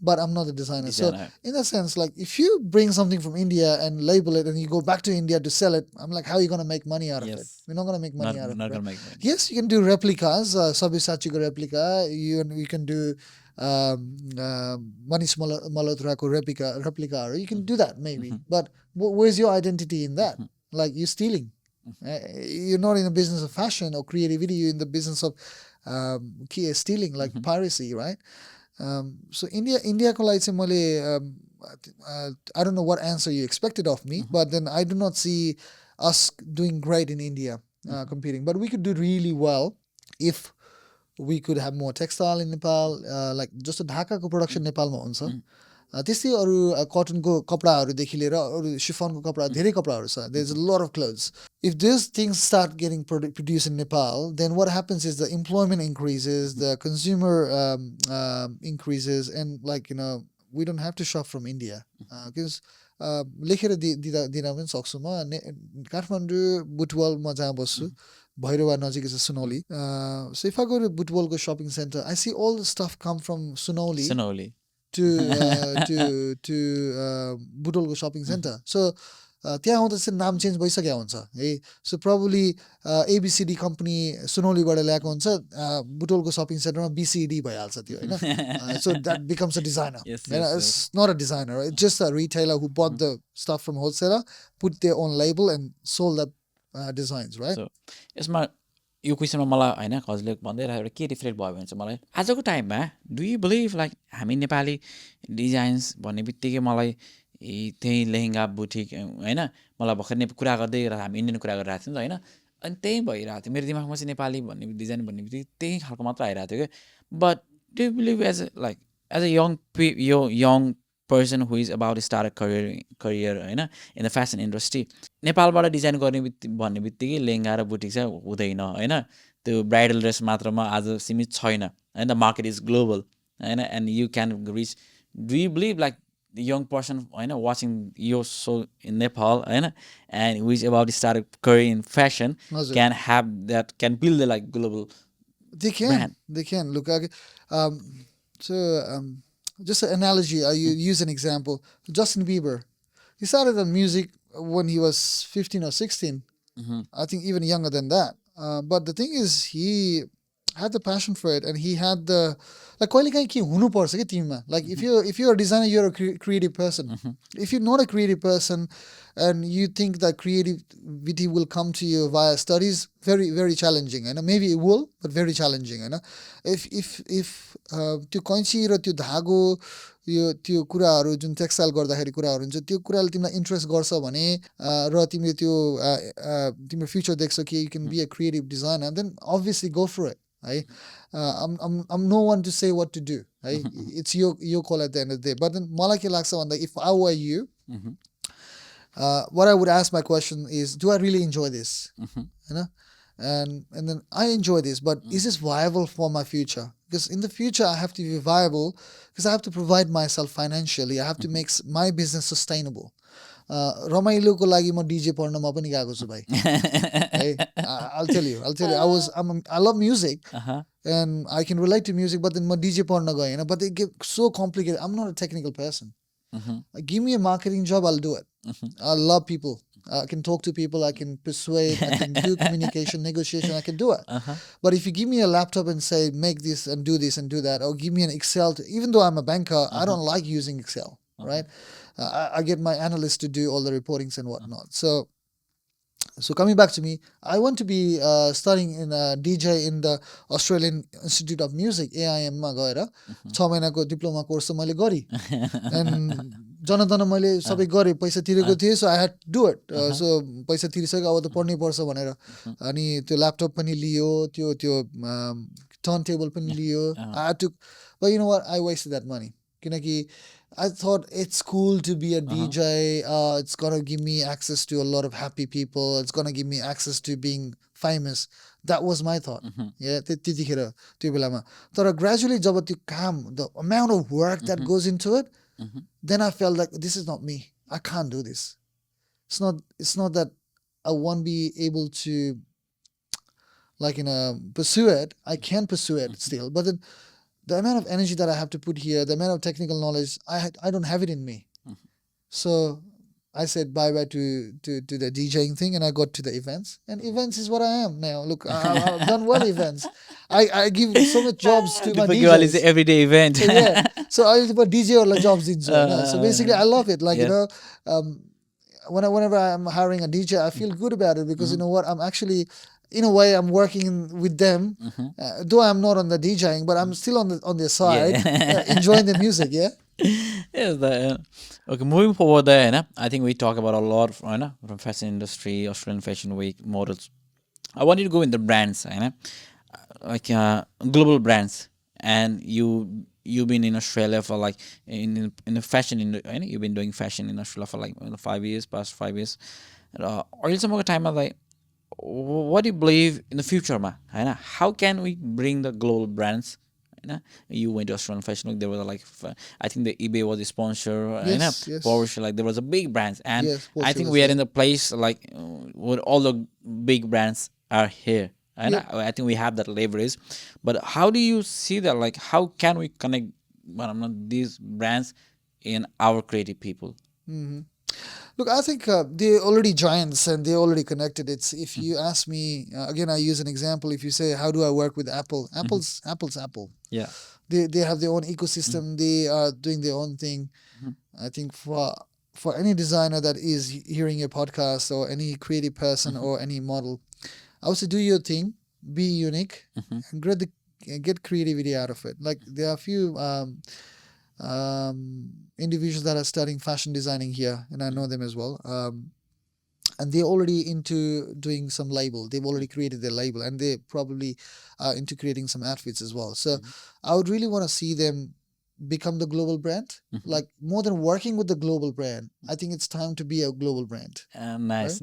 But I'm not the designer. So in that sense, like if you bring something from India and label it and you go back to India to sell it, I'm like, how are you going to make money out of it? We're not going to make money out of it. Not going to make money. Yes, you can do replicas, Sabyasachi's replica. You can do Manish Malhotra's replica. Or you can do that maybe. But where's your identity in that? Like you're stealing. You're not in the business of fashion or creativity. You're in the business of stealing, like piracy, right? So India ko lai चाहिँ मैले I don't know what answer you expected of me, but then I do not see us doing great in India competing. But we could do really well if we could have more textile in Nepal, like just a Dhaka ko production Nepalमा हुन्छ. त्यस्तै अरू कटनको कपडाहरूदेखि लिएर अरू शिफोनको कपडा धेरै कपडाहरू छ. There's a lot of clothes. If these things start getting produced in Nepal, then what happens is the employment increases, the consumer increases, and like, you know, we don't have to shop from India. Because लेखेर दिन पनि सक्छु म. काठमाडौँ बुटवलमा जहाँ बस्छु भैरवा नजिकै छ Sunauli. So if I go to बुटवलको shopping center, I see all the stuff come from Sunoli. To बुटवलको shopping center. So त्यहाँ आउँदा चाहिँ नाम चेन्ज भइसकेको हुन्छ है. So probably ABCD company सुनौलीबाट ल्याएको हुन्छ, बुटवलको shopping centerमा BCD भइहाल्छ त्यो हैन. So that becomes a designer. It's not a designer, right? It's just a retailer who bought the stuff from wholesaler, put their own label and sold that designs, right? So यसमा यो क्वेसनमा मलाई हैन हजुरले भन्दै राखेर के reflect भयो भने चाहिँ मलाई आजको टाइममा डु यु बिलिभ लाइक हामी नेपाली डिजाइन्स भन्ने बित्तिकै मलाई त्यही लेहेङ्गा बुटिक हैन मलाई भर्खर कुरा गर्दै हामी इन्डियन कुरा गरिरहेको थियौँ हैन. अनि त्यही भइरहेको थियो मेरो दिमागमा चाहिँ नेपाली भन्ने डिजाइन भन्ने बित्तिकै त्यही खालको मात्र आइरहेको थियो के. But do you believe as a young person who is about to start a career हैन in the fashion industry, नेपालबाट डिजाइन गर्ने भन्ने बित्तिकै लेहेङ्गा र बुटिक चाहिँ हुँदैन हैन. त्यो ब्राइडल ड्रेस मात्रमा आज सीमित छैन हैन. द मार्केट इज ग्लोबल हैन and you can reach. Do you believe like the young person हैन watching your show in Nepal हैन and who is about to start a career in fashion can have that, can build a like global brand? They can look just an analogy, I use an example. Justin Bieber, he started on music when he was 15 or 16. I think even younger than that. But the thing is, he had the passion for it, and he had the like कहिलेकाहीँ के हुनुपर्छ के तिमीमा like if you're a designer, you're a creative person. If you're not a creative person and you think that creativity will come to you via studies, very very challenging. And maybe it will, but very challenging. And if त्यो कैँची र त्यो धागो यो त्यो कुराहरू जुन textile गर्दाखेरि कुराहरू हुन्छ त्यो कुराले तिमीलाई इन्ट्रेस्ट गर्छ भने र तिमीले त्यो तिम्रो फ्युचर देख्छौ कि you can be a creative designer, then obviously go for it. I'm no one to say what to do. It's your call at the end of the day. But then मलाई के लाग्छ भन्दा if I were you, what I would ask my question is, do I really enjoy this? And then I enjoy this, but is this viable for my future? Because in the future I have to be viable because I have to provide myself financially. I have to make my business sustainable. रमाइलोको लागि म DJ पढ्नमा पनि गएको छु भाइ. I'll tell you. I love music and I can relate to music, but then म DJ पढ्न गएँ, but it gets so complicated. I'm not a technical person. Give me a marketing job, I'll do it. I love people. I can talk to people, I can persuade, I can do communication, negotiation, I can do it. But if you give me a laptop and say, make this and do that, or give me an Excel, even though I'm a banker, I don't like using Excel, right? I get my analysts to do all the reportings and whatnot. So coming back to me, I want to be studying in DJ in the Australian Institute of Music, AIM मा गएर 6 महिनाको diploma course त मैले गरि and जनतन मैले सबै गरे, पैसा तिरेको थिएँ, so I had to do it. So पैसा तिरिसक्यो, अब त पढ्नै पर्छ भनेर अनि त्यो ल्यापटप पनि लियो, त्यो टर्न टेबल पनि लियो. I had to, but you know what, I wasted that money किनकि I thought it's cool to be a DJ. It's gonna give me access to a lot of happy people. It's gonna give me access to being famous. That was my thought. Yeah, त्यतिखेर त्यो बेलामा. तर gradually जब त्यो काम, the amount of work that goes into it, then I felt like this is not me. I can't do this. It's not that I won't be able to pursue it. I can pursue it still, but then the amount of energy that I have to put here, the amount of technical knowledge, I don't have it in me. So I said bye-bye to the DJing thing, and I got to the events. And events is what I am now. Look, I've done well events. I give so much jobs to my Deepak Gyawali is DJs. an everyday event. So, yeah. So I put DJ or jobs in. So basically, I love it. Like, whenever I'm hiring a DJ, I feel good about it because you know what? I'm actually, in a way, I'm working with them. Though I'm not on the DJing, but I'm still on their side, enjoying the music. Yeah. Yes. Okay, moving forward there, I think we talk about a lot from fashion industry, Australian Fashion Week, models. I want you to go in the brands, like global brands. And you've been in Australia for like in the fashion industry. You've been doing fashion in Australia for like past 5 years. Or some more time like, what do you believe in the future, how can we bring the global brands? You went to Australian Fashion Week. There was I think the eBay was the sponsor. Yes. Porsche, like there was a big brands, and Yes, I think we are in the place like where all the big brands are here. I think we have that leverage. But how do you see that? Like, how can we connect these brands in our creative people? Look, I think they're already giants and they're already connected. It's if you ask me again, I use an example. If you say, how do I work with Apple? Apple's Apple. Yeah, they have their own ecosystem. They are doing their own thing. I think for any designer that is hearing your podcast or any creative person or any model, I would say do your thing, be unique, and get creativity out of it. Like there are a few individuals that are studying fashion designing here, and I know them as well. And they're already into doing some label. They've already created their label, and they probably are into creating some outfits as well. So I would really want to see them become the global brand. Like more than working with the global brand, I think it's time to be a global brand. Nice.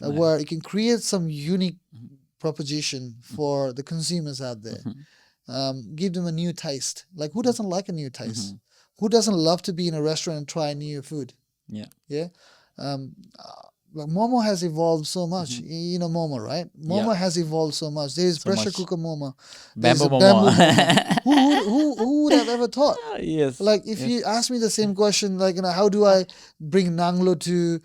Where you can create some unique proposition for the consumers out there. Give them a new taste. Like who doesn't like a new taste? Who doesn't love to be in a restaurant and try new food? Yeah. Like Momo has evolved so much. You know Momo, right? Momo has evolved so much. There's pressure cooker Momo. There's Bamboo bamboo Momo. Momo. Who would have ever thought? Yes. Like if you ask me the same question, like how do I bring Nanglo to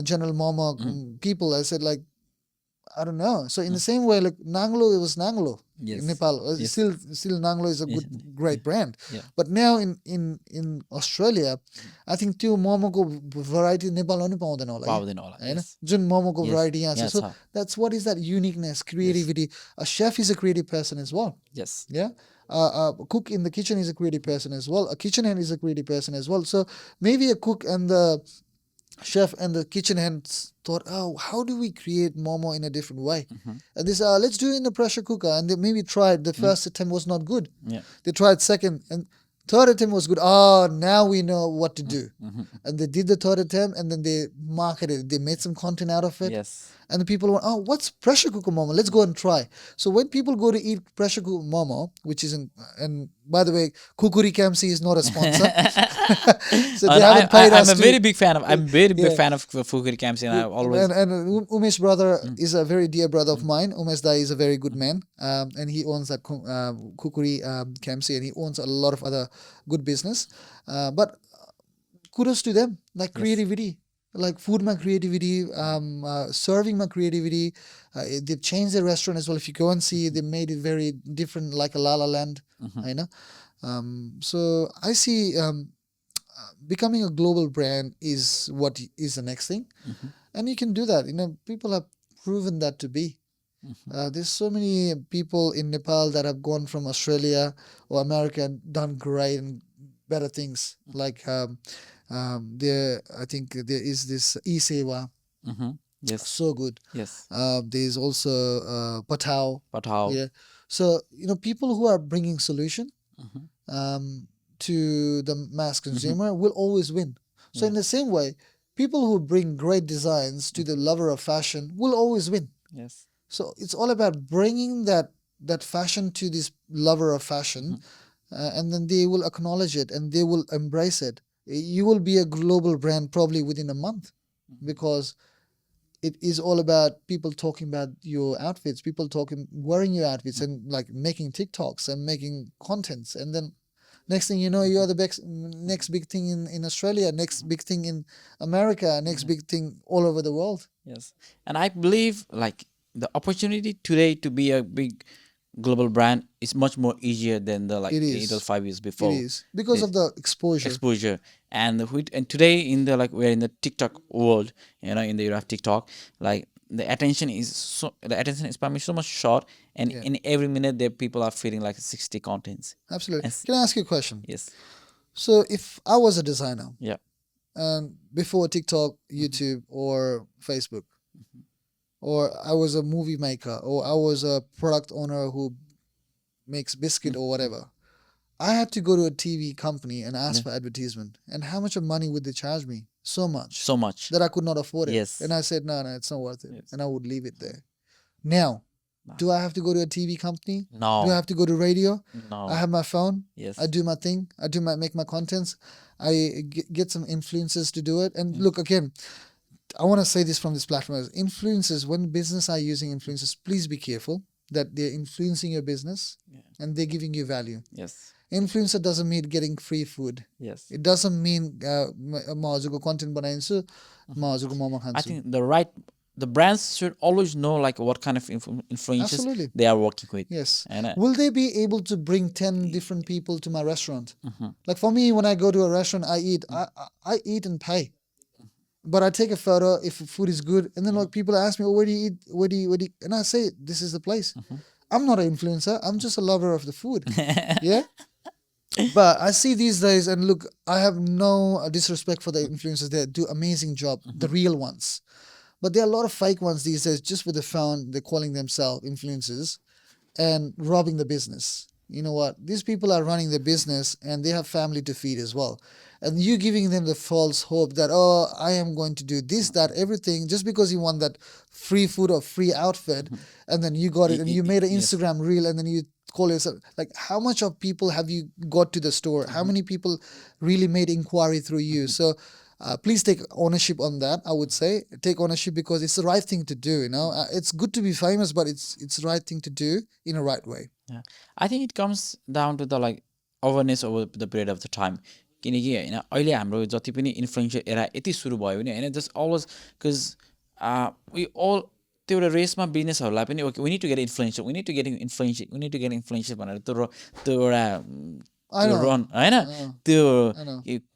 General Momo people? I said like I don't know. So in the same way, like Nanglo, it was Nanglo in Yes. Nepal. Yes. Still Nanglo is a good, great brand. Yeah. But now in Australia, I think त्यो मोमोको variety नेपालमा पनि पाउँदैन होला पाउँदैन होला हैन yes जुन मोमोको yes variety यहाँ यहाँ छ. So छ that's what is that uniqueness, creativity. A chef is a creative person as well. yes Yeah. A cook in the kitchen is a creative person as well. A kitchen hand is a creative person as well. So maybe a cook and the chef and the kitchen hands thought, oh, how do we create momo in a different way? And this, let's do it in a pressure cooker. And they maybe tried. The first attempt was not good. yeah They tried second, and third attempt was good. Oh, now we know what to do. And they did the third attempt, and then they marketed it. They made some content out of it. yes And the people went, oh, what's pressure cooker momo? Let's go and try. So when people go to eat pressure cooker momo, which isn't, and by the way, Kukuri KMC is not a sponsor. So they haven't paid us. I'm a very big fan of. I'm very big Yeah. fan of Fukuri Kamsi, and I always And Umesh brother is a very dear brother of mine. Umesh Dai is a very good man, and he owns that Kukuri KMC, and he owns a lot of other good business. But kudos to them, like creativity, like food my creativity, serving my creativity. They've changed their restaurant as well. If you go and see, they made it very different, like a La La Land, you know. So I see becoming a global brand is what is the next thing, and you can do that. You know, people have proven that to be. There's so many people in Nepal that have gone from Australia or America and done great and better things. Like there, I think there is this e-sewa, yes so good. yes There's also Patao. but how Yeah. So you know, people who are bringing solution to the mass consumer will always win. So in the same way, people who bring great designs to the lover of fashion will always win. yes So it's all about bringing that fashion to this lover of fashion, and then they will acknowledge it and they will embrace it. You will be a global brand probably within a month, because it is all about people talking about your outfits, people talking, wearing your outfits, and like making TikToks and making contents, and then next thing you know, you are the next big thing in Australia, next big thing in America, next big thing all over the world. yes and I believe like the opportunity today to be a big global brand is much more easier than the like It 8 or is. 5 years before It is because of the exposure. exposure and today in the like we're in the TikTok world, you know, in the era of TikTok, like the attention is probably so much short, and in every minute there people are feeding like 60 contents. Absolutely. And Can I ask you a question? yes So if I was a designer, yeah and before TikTok, YouTube, or Facebook, or I was a movie maker, or I was a product owner who makes biscuit or whatever, I had to go to a TV company and ask for advertisement. And how much of money would they charge me? So much that I could not afford it. Yes. And I said, no, it's not worth it. Yes. And I would leave it there. Now, do I have to go to a TV company? no Do I have to go to radio? no I have my phone. yes I do my thing. Make my contents. I get some influencers to do it. And look, again, I want to say this from this platform: as influencers, when business are using influencers, please be careful that they're influencing your business and they're giving you value. yes Influencer doesn't mean getting free food. yes It doesn't mean majuko content banayinsu, majuko momo khansu. I think the brands should always know like what kind of influences Absolutely. they are working with. Yes. And Will they be able to bring 10 different people to my restaurant? Like for me, when I go to a restaurant, I eat. I eat and pay. But I take a photo if food is good, and then like people ask me, "Oh, where do you eat? Where do you?" And I say, "This is the place." I'm not an influencer. I'm just a lover of the food. Yeah. But I see these days, and look, I have no disrespect for the influencers. They do amazing job, the real ones. But there are a lot of fake ones these days, just with the phone. They're calling themselves influencers and robbing the business. You know what? These people are running the business and they have family to feed as well. And you giving them the false hope that, oh, I am going to do this, that, everything, just because you want that free food or free outfit, and then you got it and you made an Instagram reel and then you call yourself, like, how much of people have you got to the store? How many people really made inquiry through you? So please take ownership on that. I would say take ownership, because it's the right thing to do. You know, it's good to be famous, but it's the right thing to do in a right way. yeah. I think it comes down to the like awareness over the period of the time. किनकि होइन अहिले हाम्रो जति पनि influencer era यति सुरु भयो भने होइन just always because we all त्यो एउटा रेसमा बिजनेसहरूलाई पनि okay we need to get influential भनेर त्यो एउटा रन होइन त्यो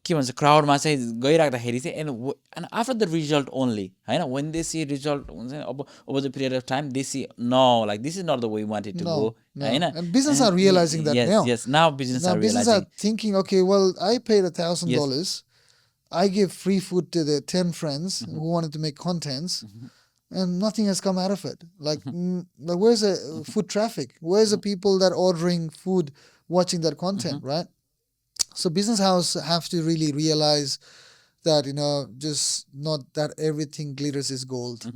के भन्छ क्राउडमा चाहिँ गइराख्दाखेरि चाहिँ and after the result only होइन वेन दे सी रिजल्ट हुन्छ नि अब over the period of time they see no like this is not the way wanted to go होइन business are realizing that now. Yes, now business are realizing. Thinking, okay, well, I paid $1,000. I gave free food to the 10 friends who wanted to make contents, and nothing has come out of it. Like, like where's the food traffic? Where's the people that are ordering food, watching that content, right? So business house have to really realize that, just not that everything glitters is gold.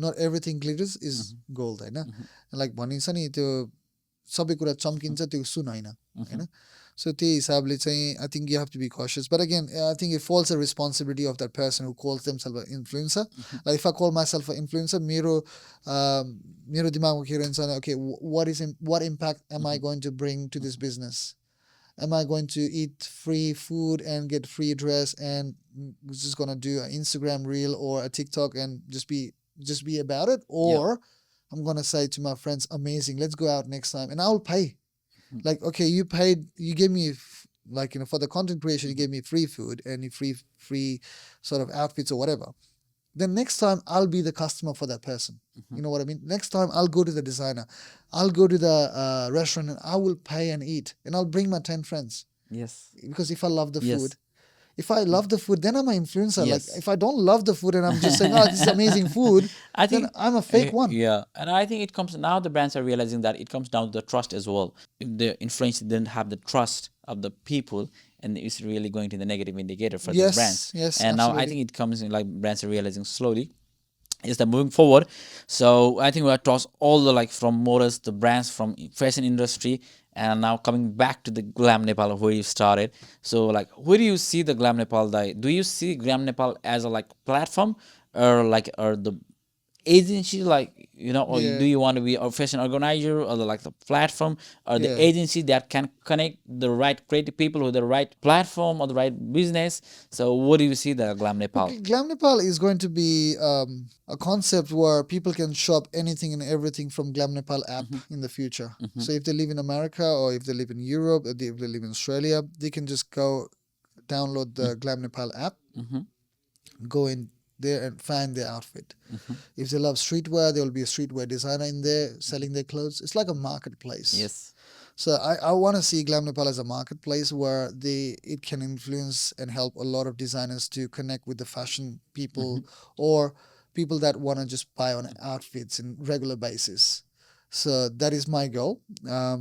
Not everything glitters is gold, होइन like भनिन्छ नि त्यो सबै कुरा चम्किन्छ त्यो सुन होइन होइन So त्यही हिसाबले चाहिँ I think you have to be cautious. But again, I think it falls a responsibility of that person who calls themselves an influencer. Like if I call myself an influencer, मेरो दिमागमा के रहन्छ भने okay, what impact am I going to bring to this business? Am I going to eat free food and get free dress and just gonna do an Instagram reel or a TikTok and just be about it? Or I'm gonna say to my friends, amazing, let's go out next time and I'll pay. Like, okay, you gave me, like, for the content creation, you gave me free food and free sort of outfits or whatever. Then next time I'll be the customer for that person. You know what I mean? Next time I'll go to the designer. I'll go to the restaurant and I will pay and eat. And I'll bring my 10 friends. Yes. Because if I love the food. If I love the food, then I'm an influencer. Like, if I don't love the food and I'm just saying, oh, this is amazing food, then I'm a fake one. Yeah. And I think it comes, now the brands are realizing that it comes down to the trust as well. If the influencer didn't have the trust of the people, and it's really going to the negative indicator for the brands. Yes, and absolutely. now I think it comes in, like, brands are realizing slowly is that moving forward. So I think we have tossed all the, like, from models, the brands, from fashion industry, and now coming back to the Glam Nepal where you started. So, like, where do you see the Glam Nepal? Do you see Glam Nepal as a, like, platform or the agency, like, or do you want to be a fashion organizer or the platform or the agency that can connect the right creative people with the right platform or the right business? So what do you see the Glam Nepal? Okay, Glam Nepal is going to be a concept where people can shop anything and everything from Glam Nepal app in the future. So if they live in America or if they live in Europe, or if they live in Australia, they can just go download the Glam Nepal app, go in there and find their outfit. If they love streetwear, there will be a streetwear designer in there selling their clothes. It's like a marketplace. Yes. So I want to see Glam Nepal as a marketplace where it can influence and help a lot of designers to connect with the fashion people or people that want to just buy on outfits in regular basis. So that is my goal. I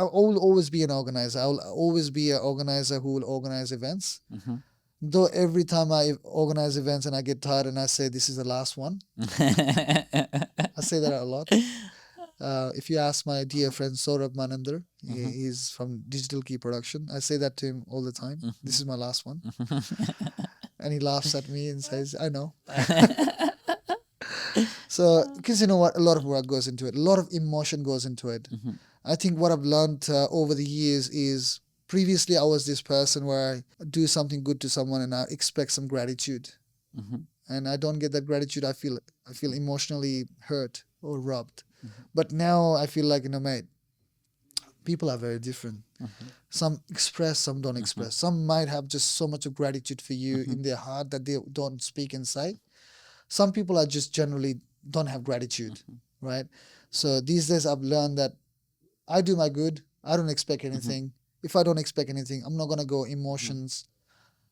will always be an organizer. I will always be an organizer who will organize events. Though every time I organize events and I get tired and I say this is the last one. I say that a lot. If you ask my dear friend Saurabh Manandar, he's from Digital Key Production. I say that to him all the time. This is my last one. And he laughs at me and says, I know. So, because you know what, a lot of work goes into it. A lot of emotion goes into it. I think what I've learned over the years is, previously I was this person where I do something good to someone and I expect some gratitude. And I don't get that gratitude. I feel emotionally hurt or robbed. But now I feel like, mate, people are very different. Some express, some don't express. Some might have just so much of gratitude for you in their heart that they don't speak and say. Some people are just generally don't have gratitude, right? So these days I've learned that I do my good. I don't expect anything. If I don't expect anything, I'm not gonna go emotions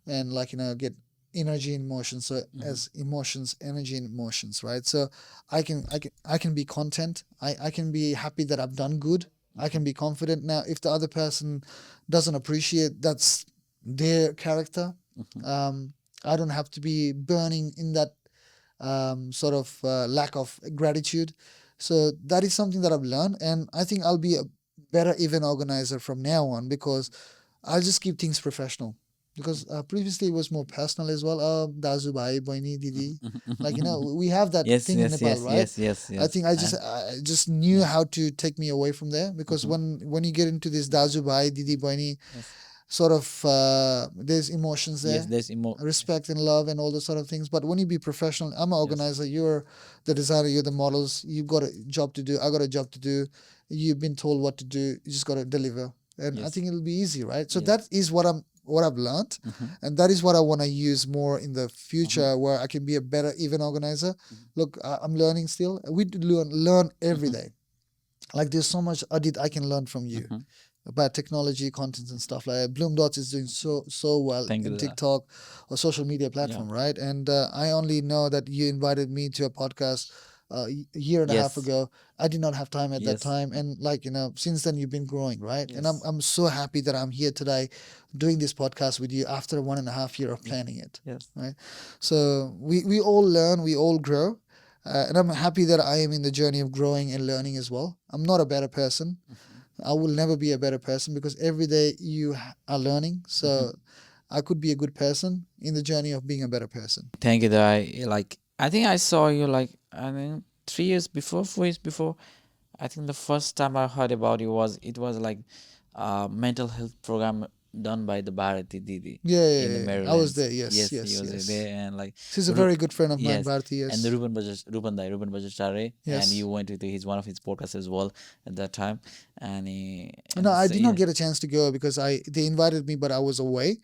and get energy in motion. So as emotions, energy in motions, right? So I can be content. I can be happy that I've done good. I can be confident. Now, if the other person doesn't appreciate, that's their character. I don't have to be burning in that sort of lack of gratitude. So that is something that I've learned, and I think I'll be a better event organizer from now on because I'll just keep things professional. Because previously it was more personal as well. Dazu bhai, baini, didi. Like, we have that thing in Nepal, right? Yes. I think I just knew how to take me away from there because when you get into this Dazu bhai, didi, baini, sort of there's emotions there. Yes, there's Respect and love and all those sort of things. But when you be professional, I'm an organizer, you're the designer, you're the models, you've got a job to do, I got a job to do, you've been told what to do, you just got to deliver. And I think it'll be easy, right? So that is what I've learned, and that is what I want to use more in the future, where I can be a better event organizer. Look, I'm learning still. We learn every day. Like there's so much, Adit, I can learn from you about technology, content, and stuff like that. Bloom Dots is doing so well in TikTok or social media platform, right? And I only know that you invited me to a podcast a year and a half ago. I did not have time at that time, and like since then you've been growing, right? And I'm so happy that I'm here today, doing this podcast with you after 1.5 years of planning it. Right. So we all learn, we all grow. And I'm happy that I am in the journey of growing and learning as well. I'm not a better person. I will never be a better person, because every day you are learning. So I could be a good person in the journey of being a better person. Thank you, Dai. Like, I think I saw you like, I mean, 3 years before, 4 years before. I think the first time I heard about you was like mental health program done by the Bharati Didi. Yeah. I was there. Yes. He was there, and like she's a very good friend of mine, Bharati. Yes. And the Ruben Bajajare, and you went with one of his podcasts as well at that time. And I did not get a chance to go because they invited me, but I was away.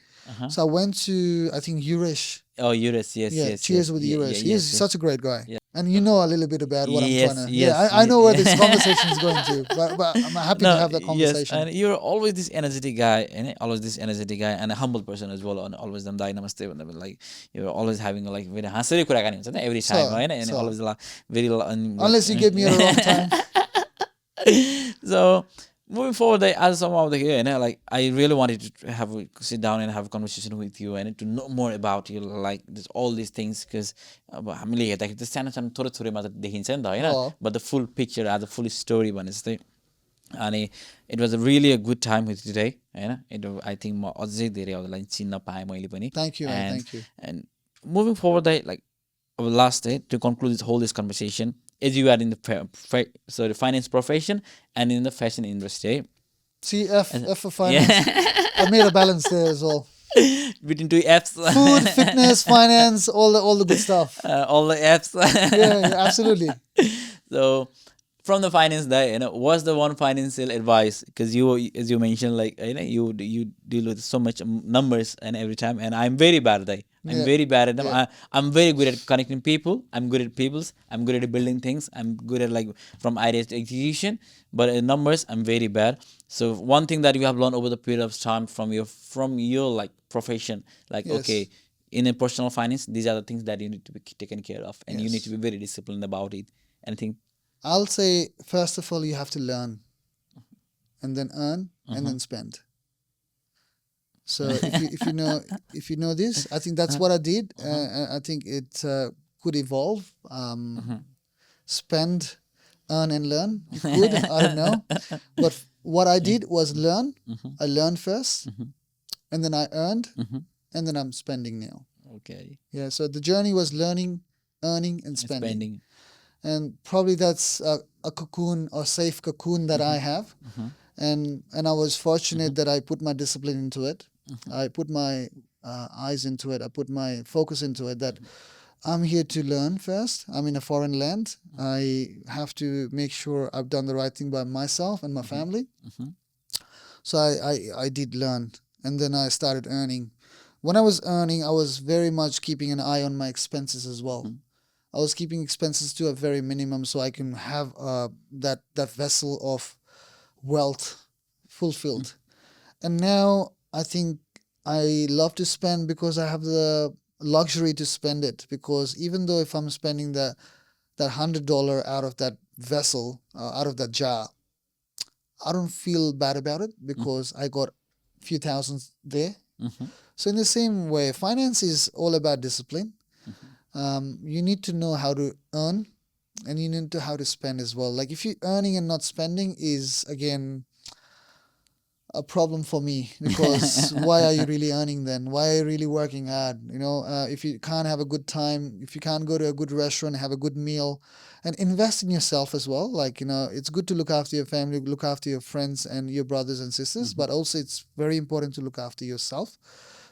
So I went to, I think, Yuresh. Oh, Yuresh, yes. Cheers with Yuresh. He's such a great guy. And you know a little bit about what I'm trying to... I know where this conversation is going to, but I'm happy to have the conversation. Yes, and you're always this energetic guy, and a humble person as well, and always them die namaste, like you're always having like very hasari kurakani huncha ni every time, right? And always very unless you give me a wrong time. So moving forward, as somehow like I really wanted to sit down and have a conversation with you and to know more about you, like all these things, because हामीले हेर्दाखेरि त सानो थोरै थोरै मात्र देखिन्छ नि त हैन, but the full picture as a full story भने जस्तै. अनि it was really a good time with you today, Hahn. I think म अझै धेरै अरूलाई चिन्न पाएँ मैले पनि. Thank you. And moving forward, like last day to conclude this conversation, as you are in the finance profession and in the fashion industry. See, F for finance. I made a balance there as well. Between two F's. Food, fitness, finance, all the good stuff. All the F's. yeah, absolutely. So from the finance guy, what's the one financial advice? Because you, as you mentioned, like you deal with so much numbers and every time, and I'm very bad at that. I'm very bad at them. I'm very good at connecting people. I'm good at people's. I'm good at building things. I'm good at like from ideas to execution. But in numbers, I'm very bad. So one thing that you have learned over the period of time from your like profession, like okay, in a personal finance, these are the things that you need to be taken care of, and you need to be very disciplined about it. Anything? I'll say first of all, you have to learn, and then earn, and then spend. So if you know this, I think that's what I did. I think it could evolve. Spend, earn, and learn. It could. I don't know. But what I did was learn. I learned first, and then I earned, and then I'm spending now. Okay. Yeah. So the journey was learning, earning, and spending. And probably that's a cocoon or safe cocoon that I have. And I was fortunate that I put my discipline into it. I put my eyes into it. I put my focus into it, that I'm here to learn first. I'm in a foreign land. I have to make sure I've done the right thing by myself and my family. So I did learn. And then I started earning. When I was earning, I was very much keeping an eye on my expenses as well. I was keeping expenses to a very minimum so I can have that vessel of wealth fulfilled. And now I think I love to spend because I have the luxury to spend it. Because even though if I'm spending that $100 out of that vessel, out of that jar, I don't feel bad about it because I got a few thousands there. So in the same way, finance is all about discipline. You need to know how to earn, and you need to how to spend as well. Like if you're earning and not spending is, again, a problem for me, because why are you really earning then? Why are you really working hard? If you can't have a good time, if you can't go to a good restaurant, have a good meal, and invest in yourself as well. Like, it's good to look after your family, look after your friends and your brothers and sisters, but also it's very important to look after yourself.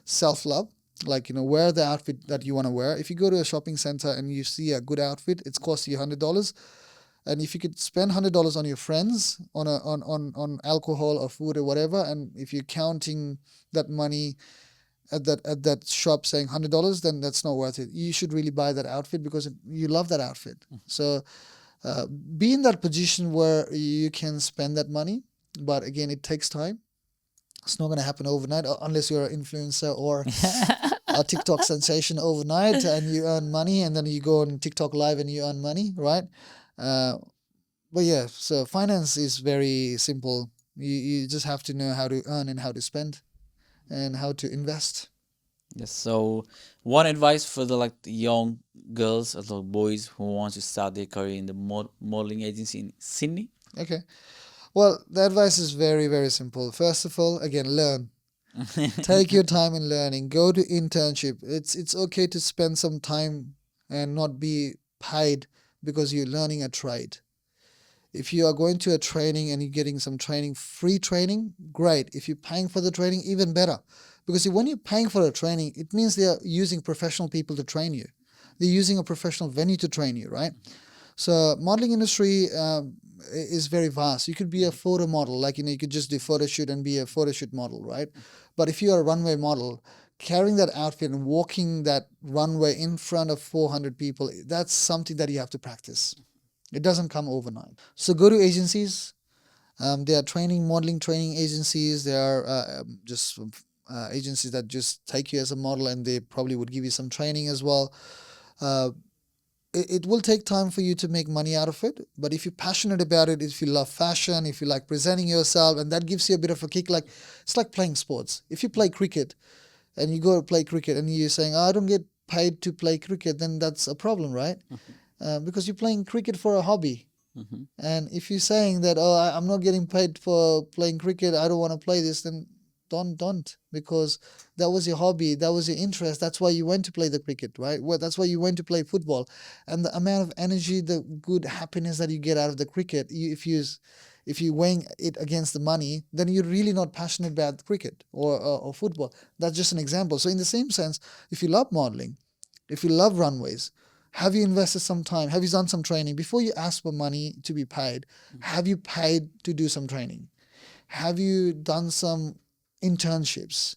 Self-love. Like, wear the outfit that you want to wear. If you go to a shopping center and you see a good outfit, it's cost you $100. And if you could spend $100 on your friends, on alcohol or food or whatever, and if you're counting that money at that shop saying $100, then that's not worth it. You should really buy that outfit because you love that outfit. So be in that position where you can spend that money, but again, it takes time. It's not going to happen overnight unless you're an influencer or a TikTok sensation overnight and you earn money, and then you go on TikTok live and you earn money, right? But yeah, so finance is very simple. You just have to know how to earn and how to spend and how to invest. Yes. So, one advice for the young girls or the boys who want to start their career in the modeling agency in Sydney. Okay. Well, the advice is very, very simple. First of all, again, learn. Take your time in learning. Go to internship. It's okay to spend some time and not be paid because you're learning a trade. If you are going to a training and you're getting some training, free training, great. If you're paying for the training, even better. Because when you're paying for a training, it means they're using professional people to train you. They're using a professional venue to train you, right? So modeling industry is very vast. You could be a photo model, like, you could just do photo shoot and be a photo shoot model, right? But if you're a runway model, carrying that outfit and walking that runway in front of 400 people, that's something that you have to practice. It doesn't come overnight. So go to agencies. There are modeling training agencies. There are just agencies that just take you as a model, and they probably would give you some training as well. It will take time for you to make money out of it, but if you're passionate about it, if you love fashion, if you like presenting yourself, and that gives you a bit of a kick, like it's like playing sports. If you play cricket and you go to play cricket and you're saying, I don't get paid to play cricket, then that's a problem, right? Because you're playing cricket for a hobby. And if you're saying that, I'm not getting paid for playing cricket, I don't want to play this, then don't, because that was your hobby, that was your interest, that's why you went to play the cricket, right? Well, that's why you went to play football. And the amount of energy, the good happiness that you get out of the cricket, if you weighing it against the money, then you're really not passionate about cricket or football. That's just an example. So in the same sense, if you love modeling, if you love runways, have you invested some time? Have you done some training? Before you ask for money to be paid, have you paid to do some training? Have you done some internships?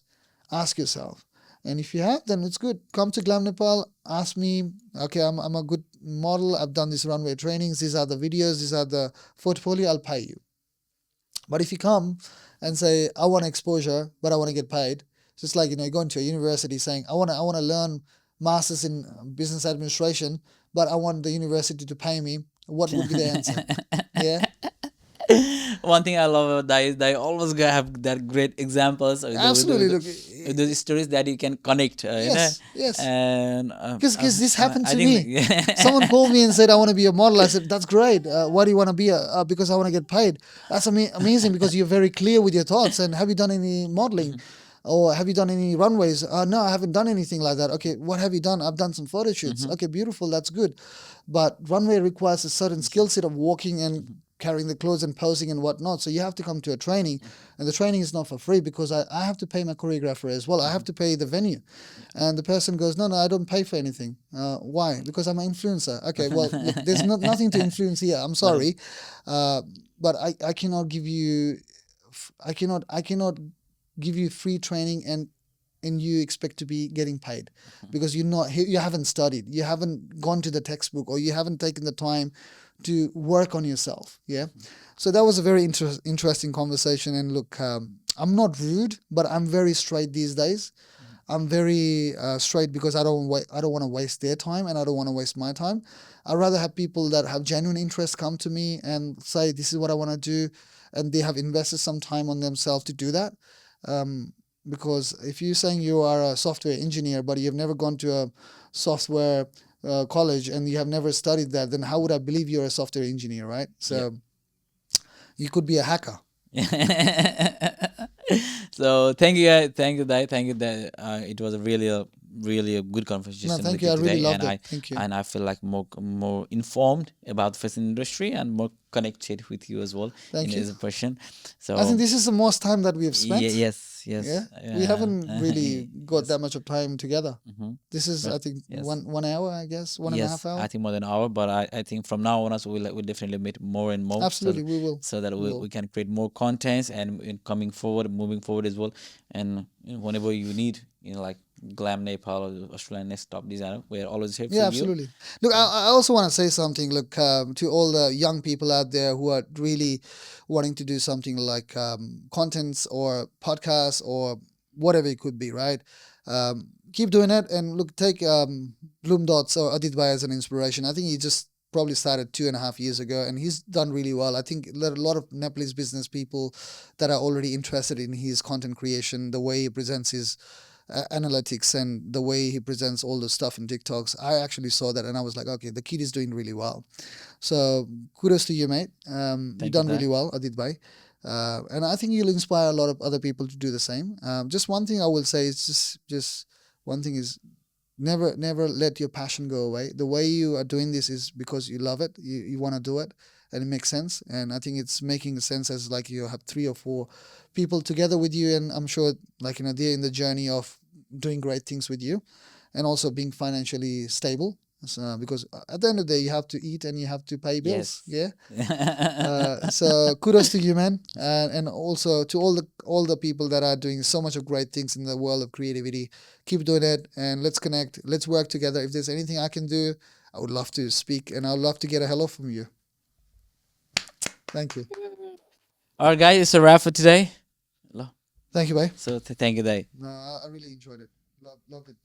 Ask yourself. And if you have, then it's good. Come to Glam Nepal, ask me, okay, I'm a good model, I've done these runway trainings, these are the videos, these are the portfolio, I'll pay you. But if you come and say, I want exposure, but I want to get paid, it's just like, you're going to a university saying, I want to learn masters in business administration, but I want the university to pay me, what would be the answer? Yeah. One thing I love about that is they always have that great examples. Absolutely. Look, those stories that you can connect. Yes. And because this happened to me. Someone called me and said, I want to be a model. I said, that's great. Why do you want to be because I want to get paid. That's amazing, because you're very clear with your thoughts. And have you done any modeling? Or have you done any runways? No, I haven't done anything like that. Okay, what have you done? I've done some photo shoots. Okay, beautiful. That's good. But runway requires a certain skill set of walking and carrying the clothes and posing and whatnot. So you have to come to a training, and the training is not for free, because I have to pay my choreographer as well. I have to pay the venue. And the person goes, no, I don't pay for anything. Why? Because I'm an influencer. Okay, well, look, there's nothing to influence here. I'm sorry. But I cannot give you, I cannot give you free training and you expect to be getting paid, because you haven't studied, you haven't gone to the textbook, or you haven't taken the time to work on yourself. Yeah. So that was a very interesting conversation. And look, I'm not rude, but I'm very straight these days. I'm very straight because I don't want to waste their time, and I don't want to waste my time. I'd rather have people that have genuine interest come to me and say, this is what I want to do, and they have invested some time on themselves to do that. Because if you're saying you are a software engineer, but you've never gone to a software college and you have never studied that, then how would I believe you're a software engineer, right? So you could be a hacker. So thank you, guys. Thank you, Dai. Thank you, Dai. It was a really a good No, conversation thank with you. you I really today, loved it. Thank you. and I feel like more informed about the fashion industry and more connected with you as well Thank you. as a person. I think So this is the most time that we have spent. yes, Yeah, yes, we haven't really got yes. that much of time together. Mhm. This is, I But think, yes. 1 hour, I guess, 1.5 Yes, I hour. think more than an hour, but I think from now on, us we'll definitely meet more and more, Absolutely, we will. so that We will. we can create more contents and in coming forward, moving forward as well. And whenever you need, like Glam Nepal or Australian Next Top Designer, we're always here for Yeah, you. absolutely. Look, I also want to say something. Look, to all the young people out there who are really wanting to do something like contents or podcasts or whatever it could be, right? Keep doing it, and look, take Bloom Dots or Adit Bhai as an inspiration. I think he just probably started 2.5 years ago, and he's done really well. I think there are a lot of Nepalese business people that are already interested in his content creation, the way he presents his analytics and the way he presents all the stuff in TikToks. I actually saw that and I was like, okay, the kid is doing really well. So kudos to you, mate. You've Thank you, done Dai. really well, Adit Bhai. And I think you'll inspire a lot of other people to do the same. Just one thing I will say is just one thing is never let your passion go away. The way you are doing this is because you love it. You want to do it, and it makes sense. And I think it's making sense as like you have 3 or 4 people together with you, and I'm sure like they're in the journey of doing great things with you, and also being financially stable. So, because at the end of the day, you have to eat and you have to pay bills. Yes. Yeah. So kudos to you, man, and also to all the people that are doing so much of great things in the world of creativity. Keep doing it, and let's connect. Let's work together. If there's anything I can do, I would love to speak, and I'd love to get a hello from you. Thank you. All right, guys, it's a wrap for today. Thank you, bye. So thank you, Dai. No, I really enjoyed it. Loved it.